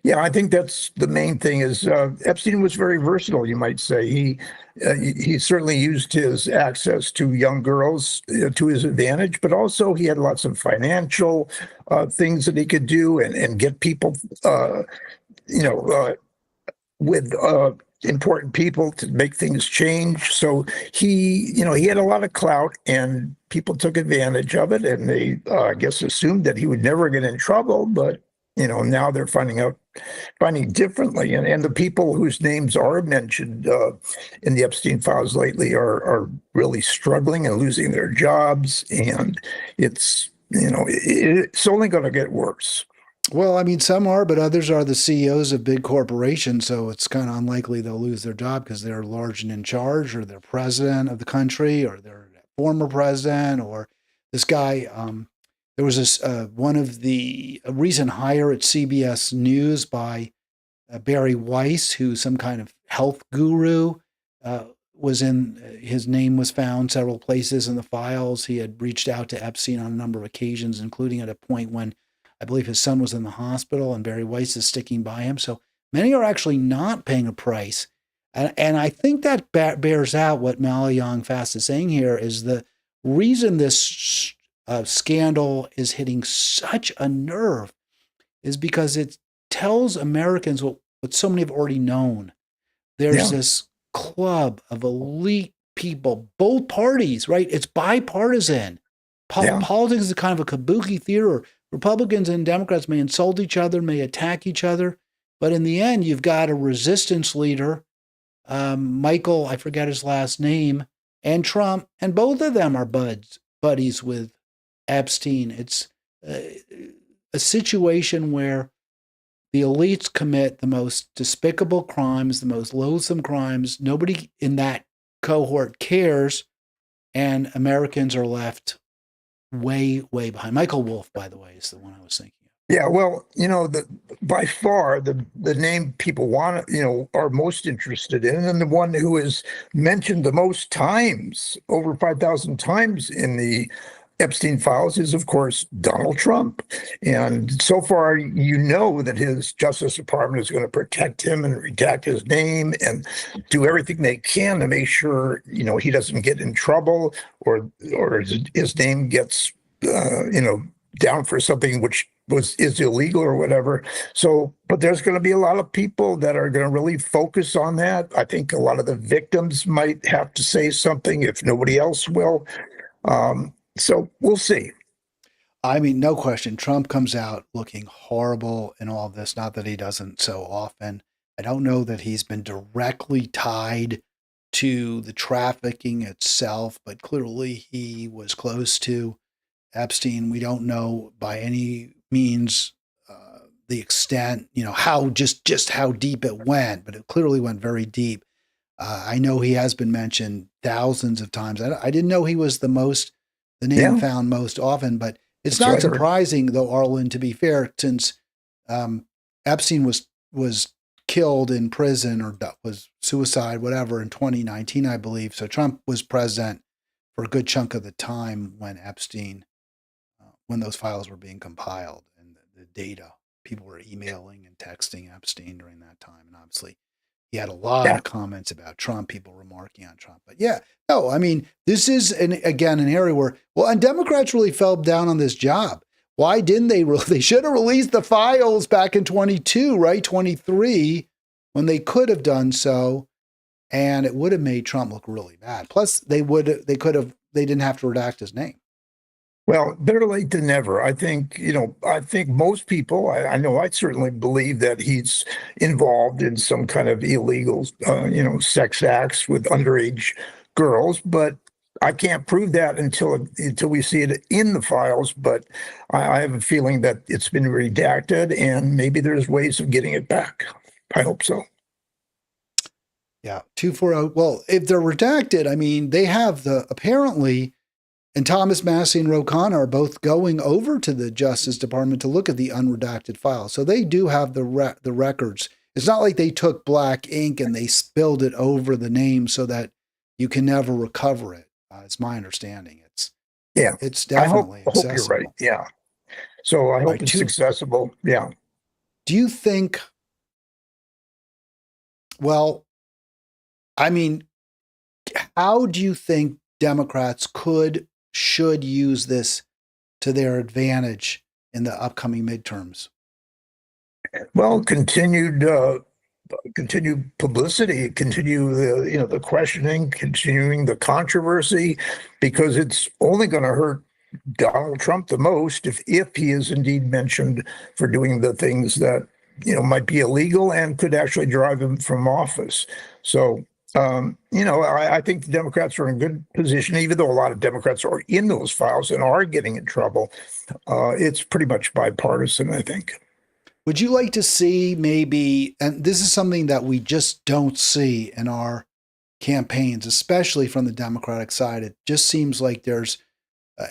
yeah, I think that's the main thing is Epstein was very versatile, you might say. He certainly used his access to young girls to his advantage, but also he had lots of financial things that he could do and get people, you know, with important people to make things change. So he had a lot of clout, and people took advantage of it, and they, I guess, assumed that he would never get in trouble. But now they're finding differently, and the people whose names are mentioned in the Epstein files lately are really struggling and losing their jobs, and it's only going to get worse. Well, I mean, some are, but others are the CEOs of big corporations. So it's kind of unlikely they'll lose their job because they're large and in charge, or they're president of the country, or they're former president, or this guy. There was this one of the a recent hire at CBS News by Barry Weiss, who's some kind of health guru, was in his name was found several places in the files. He had reached out to Epstein on a number of occasions, including at a point when I believe his son was in the hospital, and Barry Weiss is sticking by him. So many are actually not paying a price. And I think that bears out what Molly Young Fast is saying here is the reason this scandal is hitting such a nerve is because it tells Americans what so many have already known. There's Yeah, this club of elite people, both parties, right? It's bipartisan. yeah, Politics is kind of a kabuki theater. Republicans and Democrats may insult each other, may attack each other, but in the end, you've got a resistance leader, Michael, I forget his last name, and Trump, and both of them are buddies with Epstein. It's uh, a situation where the elites commit the most despicable crimes, the most loathsome crimes. Nobody in that cohort cares, and Americans are left way, way behind. Michael Wolff, by the way, is the one I was thinking of. yeah. Well, by far the name people want, are most interested in, and the one who is mentioned the most times, over 5,000 times in the Epstein files, is of course Donald Trump. And so far, that his Justice Department is going to protect him and redact his name and do everything they can to make sure he doesn't get in trouble, or his name gets down for something which is illegal or whatever. So, but there's going to be a lot of people that are going to really focus on that. I think a lot of the victims might have to say something if nobody else will. So we'll see. I mean, no question. Trump comes out looking horrible in all of this. Not that he doesn't so often. I don't know that he's been directly tied to the trafficking itself, but clearly he was close to Epstein. We don't know by any means the extent, how just how deep it went, but it clearly went very deep. I know he has been mentioned thousands of times. I didn't know he was the name Yeah, found most often, but it's that's what not I heard. surprising, though, Arlen, to be fair, since um, Epstein was killed in prison or was suicide, whatever, in 2019, I believe. So Trump was president for a good chunk of the time when when those files were being compiled and the data. people were emailing and texting Epstein during that time. And obviously he had a lot Yeah. of comments about Trump, people remarking on Trump. But yeah, no, I mean, this is, again, an area where, well, and Democrats really fell down on this job. Why didn't they? They should have released the files back in 22, right? 23, when they could have done so. And it would have made Trump look really bad. Plus, they didn't have to redact his name. Well, better late than never. I think, I think most people, I know I certainly believe that he's involved in some kind of illegal, sex acts with underage girls, but I can't prove that until we see it in the files. But I have a feeling that it's been redacted, and maybe there's ways of getting it back. I hope so. Yeah, 240. Well, if they're redacted, I mean, they have apparently, and Thomas Massey and Ro Khanna are both going over to the Justice Department to look at the unredacted files. So they do have the records. It's not like they took black ink and they spilled it over the name so that you can never recover it. It's my understanding. It's definitely I hope accessible. you're right. Yeah. So I hope it's accessible. Yeah. Do you think, well, I mean, how do you think Democrats should use this to their advantage in the upcoming midterms? Well, continued publicity, continue the questioning, continuing the controversy, because it's only going to hurt Donald Trump the most if he is indeed mentioned for doing the things that might be illegal and could actually drive him from office. So I think the Democrats are in a good position, even though a lot of Democrats are in those files and are getting in trouble. It's pretty much bipartisan, I think. Would you like to see maybe, and this is something that we just don't see in our campaigns, especially from the Democratic side, it just seems like there's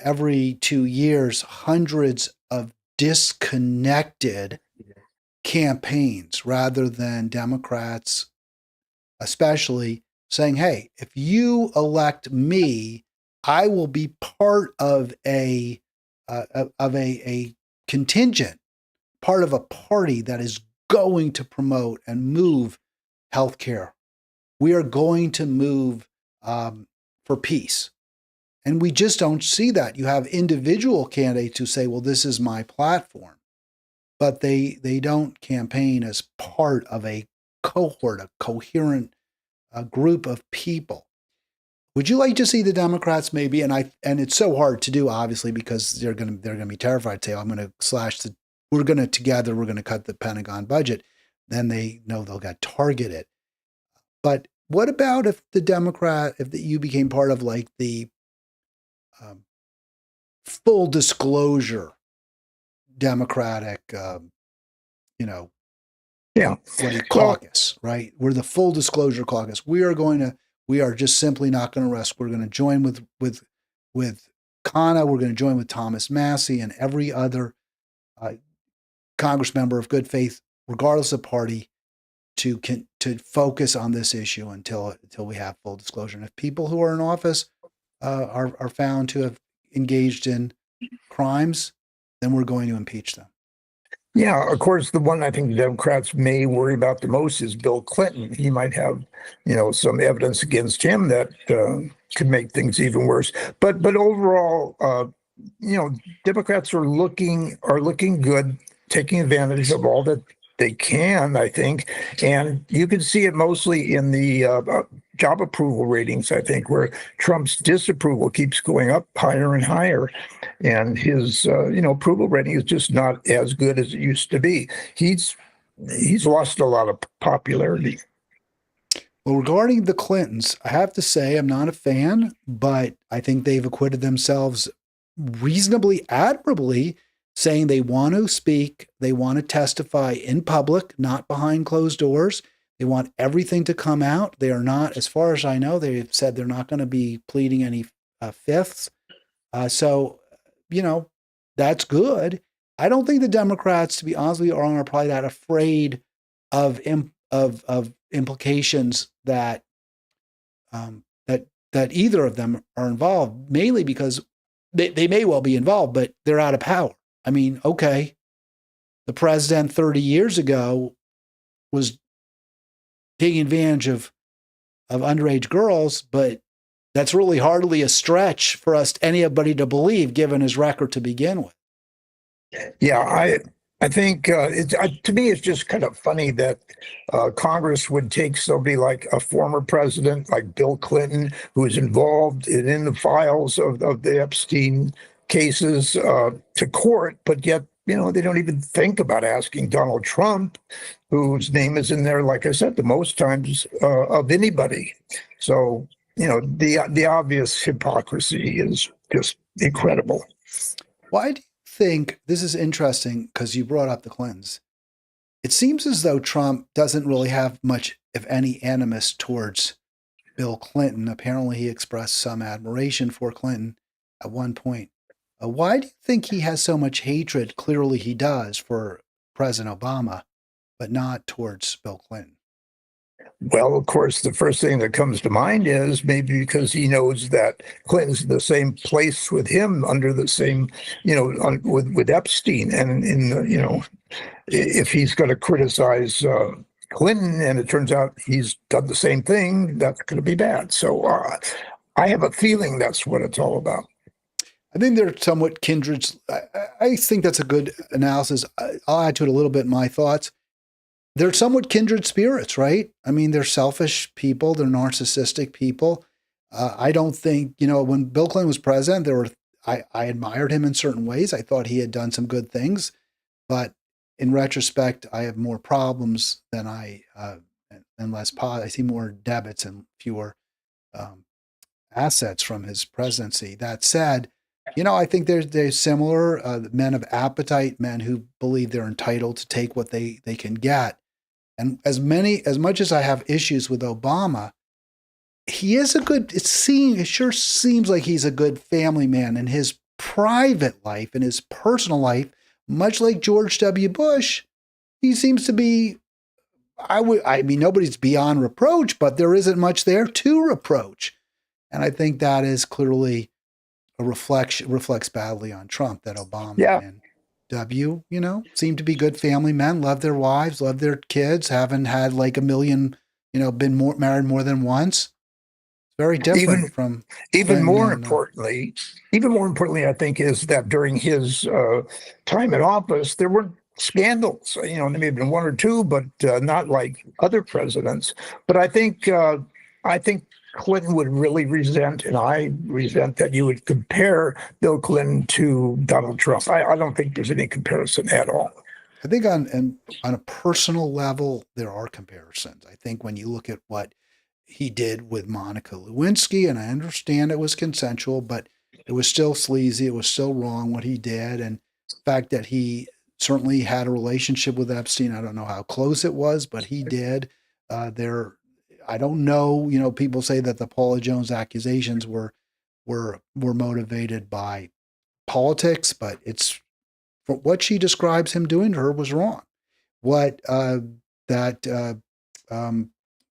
every 2 years, hundreds of disconnected campaigns rather than Democrats especially saying, hey, if you elect me, I will be part of a contingent, part of a party that is going to promote and move healthcare. We are going to move for peace. And we just don't see that. You have individual candidates who say, well, this is my platform, but they don't campaign as part of a cohort, a coherent group of people. Would you like to see the Democrats maybe? And it's so hard to do, obviously, because they're going to be terrified to say, I'm going to we're going to cut the Pentagon budget. Then they know they'll get targeted. But what about if you became part of like the full disclosure Democratic, caucus, right? We're the full disclosure caucus. We are just simply not going to rest. We're going to join with Khanna. We're going to join with Thomas Massey and every other Congress member of good faith, regardless of party, to focus on this issue until we have full disclosure. And if people who are in office are found to have engaged in crimes, then we're going to impeach them. Yeah, of course, the one I think the Democrats may worry about the most is Bill Clinton. He might have, some evidence against him that could make things even worse. But overall, Democrats are looking good, taking advantage of all that they can, I think. And you can see it mostly in the job approval ratings, I think, where Trump's disapproval keeps going up higher and higher. And his, approval rating is just not as good as it used to be. He's lost a lot of popularity. Well, regarding the Clintons, I have to say I'm not a fan, but I think they've acquitted themselves reasonably admirably, saying they want to speak, they want to testify in public, not behind closed doors. They want everything to come out. They are not, as far as I know, they've said they're not going to be pleading any fifths. So, that's good. I don't think the Democrats, to be honest with you, are probably that afraid of implications that that either of them are involved, mainly because they may well be involved, but they're out of power. I mean, okay, the president 30 years ago was taking advantage of underage girls, but that's really hardly a stretch for anybody to believe, given his record to begin with. Yeah, I think to me it's just kind of funny that Congress would take somebody like a former president like Bill Clinton, who is involved in the files of the Epstein cases, to court, but yet they don't even think about asking Donald Trump, whose name is in there, like I said, the most times of anybody. So the obvious hypocrisy is just incredible. Why do you think this is interesting? Because you brought up the Clintons. It seems as though Trump doesn't really have much, if any, animus towards Bill Clinton. Apparently, he expressed some admiration for Clinton at one point. Why do you think he has so much hatred? Clearly, he does for President Obama, but not towards Bill Clinton. Well, of course, the first thing that comes to mind is maybe because he knows that Clinton's in the same place with him, under the same, with Epstein, and if he's going to criticize Clinton and it turns out he's done the same thing, that's going to be bad. So I have a feeling that's what it's all about. I think they're somewhat kindred. I think that's a good analysis. I'll add to it a little bit my thoughts. They're somewhat kindred spirits, right? I mean, they're selfish people. They're narcissistic people. I don't think, when Bill Clinton was president, I admired him in certain ways. I thought he had done some good things, but in retrospect, I have more problems than and less I see more debits and fewer assets from his presidency. That said, I think they're similar, men of appetite, men who believe they're entitled to take what they can get. And as much as I have issues with Obama, he is it sure seems like he's a good family man in his private life, in his personal life, much like George W. Bush. He seems to be, I mean, nobody's beyond reproach, but there isn't much there to reproach. And I think that is clearly reflects badly on Trump, that Obama and W, seem to be good family men, love their wives, love their kids, haven't had like a million, been married more than once. Very different from even more importantly, I think, is that during his time in office, there were scandals. There may have been one or two, but not like other presidents. But I think Clinton would really resent, and I resent, that you would compare Bill Clinton to Donald Trump. I don't think there's any comparison at all. I think on a personal level, there are comparisons. I think when you look at what he did with Monica Lewinsky, and I understand it was consensual, but it was still sleazy. It was still wrong what he did. And the fact that he certainly had a relationship with Epstein, I don't know how close it was, but he did. I don't know, people say that the Paula Jones accusations were motivated by politics, but it's what she describes him doing to her was wrong. What that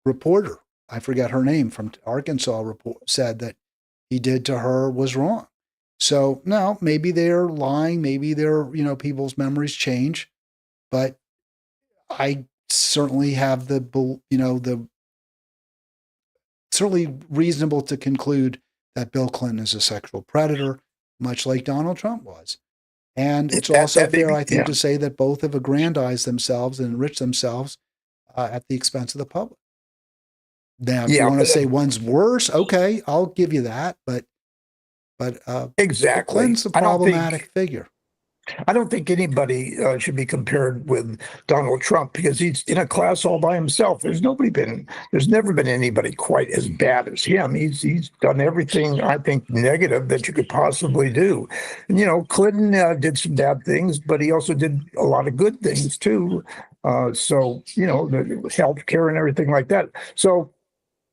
reporter, I forget her name, from Arkansas said that he did to her was wrong. So now maybe they're lying, maybe they're, people's memories change, but I certainly have certainly reasonable to conclude that Bill Clinton is a sexual predator, much like Donald Trump was. And it's also fair, I think, to say that both have aggrandized themselves and enriched themselves at the expense of the public. Now, if you want to say one's worse, okay, I'll give you that. But exactly, Clinton's a problematic figure. I don't think anybody should be compared with Donald Trump, because he's in a class all by himself. There's never been anybody quite as bad as him. He's done everything, I think, negative that you could possibly do. And, Clinton did some bad things, but he also did a lot of good things too. So, the health care and everything like that. So,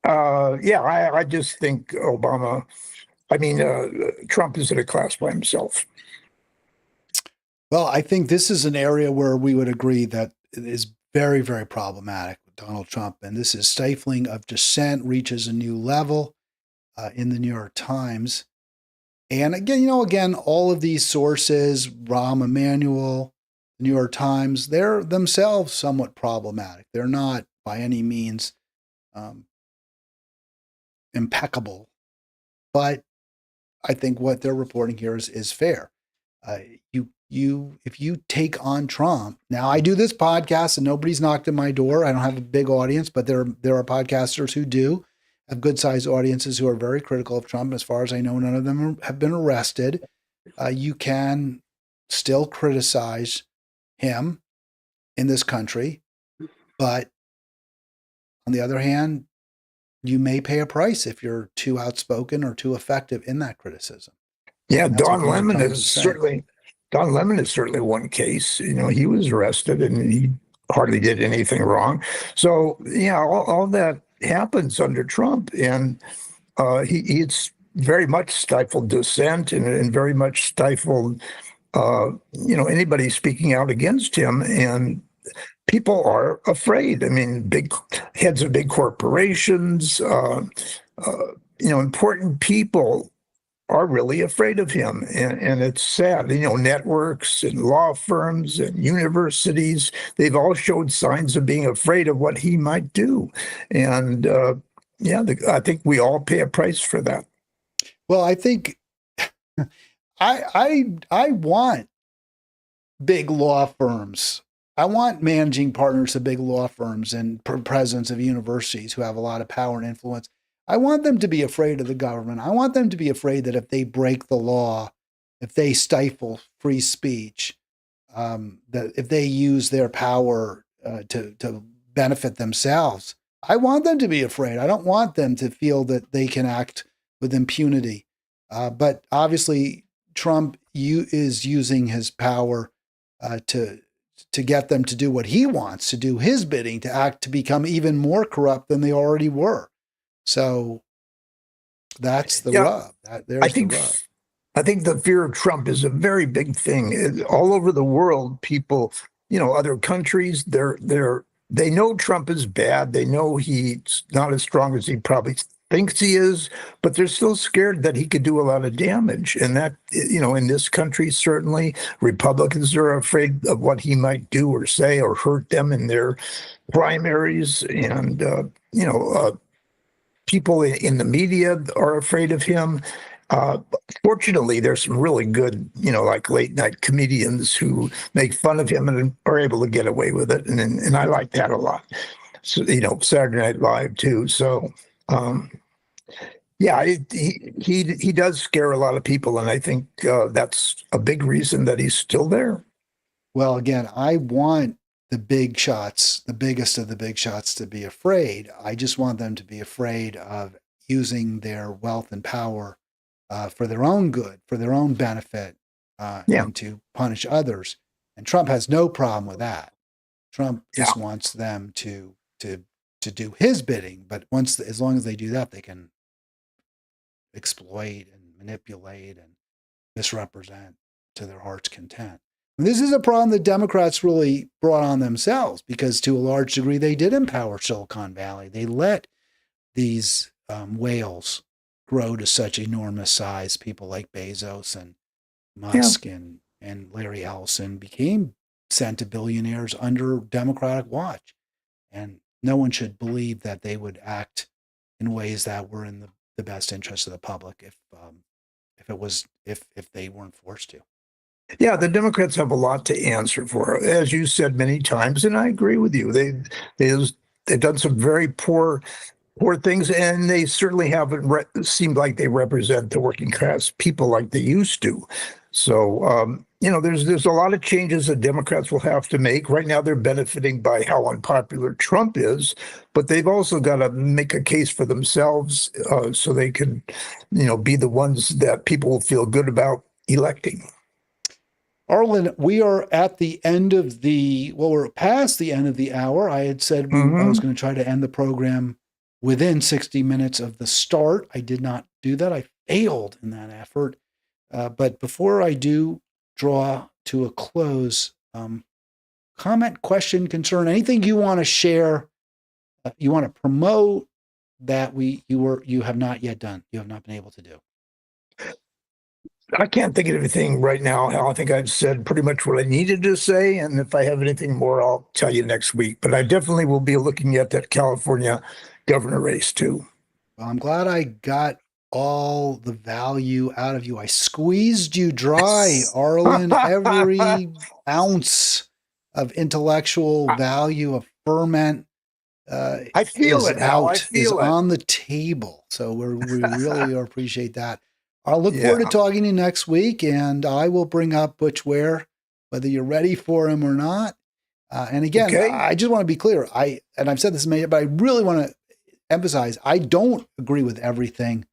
I just think Trump is in a class by himself. Well, I think this is an area where we would agree that it is very, very problematic with Donald Trump. And this is stifling of dissent reaches a new level in the New York Times. And again, all of these sources, Rahm Emanuel, the New York Times, they're themselves somewhat problematic. They're not by any means um, impeccable, but I think what they're reporting here is fair. Uh, if you take on Trump now, I do this podcast and nobody's knocked at my door. I don't have a big audience, but there are podcasters who do have good sized audiences who are very critical of Trump. As far as I know, none of them have been arrested. You can still criticize him in this country, but on the other hand, you may pay a price if you're too outspoken or too effective in that criticism. Yeah, And that's what the New York Times is saying. Don Lemon is certainly one case. He was arrested and he hardly did anything wrong. So yeah, all that happens under Trump, and he's very much stifled dissent and very much stifled anybody speaking out against him. And people are afraid. I mean, big heads of big corporations, important people are really afraid of him. And it's sad. Networks and law firms and universities, they've all showed signs of being afraid of what he might do. And I think we all pay a price for that. Well, I think I want big law firms. I want managing partners of big law firms and presidents of universities who have a lot of power and influence. I want them to be afraid of the government. I want them to be afraid that if they break the law, if they stifle free speech, that if they use their power to benefit themselves, I want them to be afraid. I don't want them to feel that they can act with impunity. But obviously, Trump is using his power to get them to do what he wants, to do his bidding, to become even more corrupt than they already were. So that's the rub. There's the rub. I think the fear of Trump is a very big thing. All over the world, people, other countries, they know Trump is bad. They know he's not as strong as he probably thinks he is, but they're still scared that he could do a lot of damage. And that, in this country, certainly Republicans are afraid of what he might do or say or hurt them in their primaries. And, people in the media are afraid of him. Fortunately, there's some really good, like late night comedians who make fun of him and are able to get away with it. And I like that a lot. So, Saturday Night Live too. So, he does scare a lot of people. And I think that's a big reason that he's still there. Well, again, I want the big shots, the biggest of the big shots, to be afraid. I just want them to be afraid of using their wealth and power for their own good, for their own benefit, and to punish others. And Trump has no problem with that. Trump just wants them to do his bidding. But as long as they do that, they can exploit and manipulate and misrepresent to their heart's content. This is a problem that Democrats really brought on themselves because to a large degree, they did empower Silicon Valley. They let these whales grow to such enormous size. People like Bezos and Musk and Larry Ellison became centibillionaires under Democratic watch. And no one should believe that they would act in ways that were in the best interest of the public if they weren't forced to. Yeah, the Democrats have a lot to answer for, as you said many times, and I agree with you. They've done some very poor things, and they certainly haven't seemed like they represent the working class people like they used to. So, there's a lot of changes that Democrats will have to make. Right now, they're benefiting by how unpopular Trump is, but they've also got to make a case for themselves so they can, be the ones that people will feel good about electing. Arlen, we are at the end of we're past the end of the hour. I had said I was going to try to end the program within 60 minutes of the start. I did not do that. I failed in that effort. But before I do draw to a close, comment, question, concern, anything you want to share, you want to promote that you have not yet done, you have not been able to do. I can't think of anything right now, Hal. I think I've said pretty much what I needed to say. And if I have anything more, I'll tell you next week. But I definitely will be looking at that California governor race too. Well, I'm glad I got all the value out of you. I squeezed you dry, Arlen. Every ounce of intellectual value, of ferment, I feel is it, Hal. I out, is feel it. on the table. So we really appreciate that. I'll look forward to talking to you next week, and I will bring up Butch Ware, whether you're ready for him or not. And again, I just want to be clear. And I've said this many, but I really want to emphasize, I don't agree with everything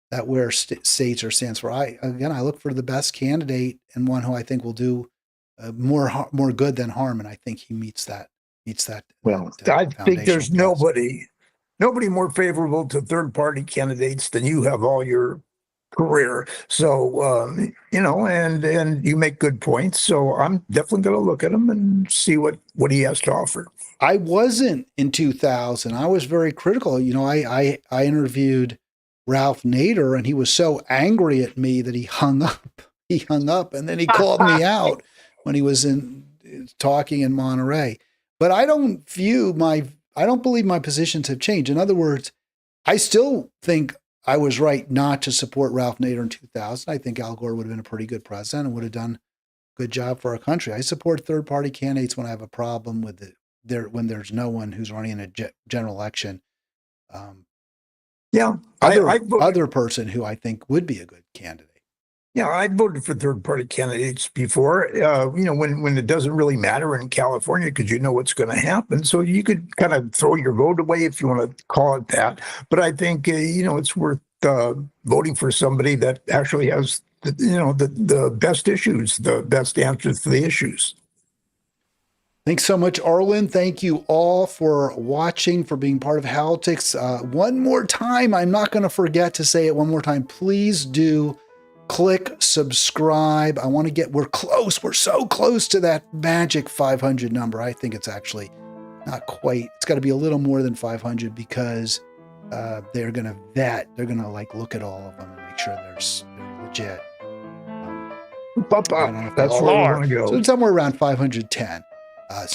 that Ware states or stands for. I look for the best candidate and one who I think will do more good than harm, and I think he meets that. Well, I think there's nobody more favorable to third-party candidates than you have all your career. So, and you make good points. So I'm definitely going to look at him and see what he has to offer. I wasn't in 2000. I was very critical. I interviewed Ralph Nader, and he was so angry at me that he hung up. And then he called me out when he was talking in Monterey. But I don't believe my positions have changed. In other words, I still think I was right not to support Ralph Nader in 2000. I think Al Gore would have been a pretty good president and would have done a good job for our country. I support third-party candidates when I have a problem with it. When there's no one who's running in a general election. Other person who I think would be a good candidate. Yeah, I voted for third-party candidates before, when it doesn't really matter in California because you know what's going to happen. So you could kind of throw your vote away if you want to call it that. But I think, it's worth voting for somebody that actually has, the best issues, the best answers to the issues. Thanks so much, Arlen. Thank you all for watching, for being part of Halitics. One more time, I'm not going to forget to say it one more time. Please do click subscribe. We're close. We're so close to that magic 500 number. I think it's actually not quite. It's got to be a little more than 500 because they're going to vet. They're going to look at all of them and make sure they're legit. That's where we want to go. So somewhere around 510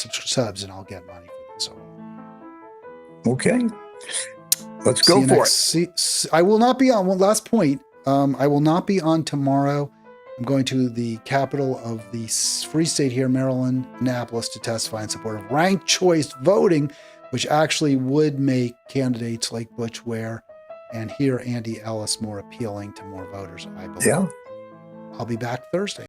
subs, and I'll get money for this. Okay. Let's go for it. I will not be on one last point. I will not be on tomorrow. I'm going to the capital of the Free State here, Maryland, Annapolis, to testify in support of ranked choice voting, which actually would make candidates like Butch Ware and here Andy Ellis more appealing to more voters, I believe. Yeah. I'll be back Thursday.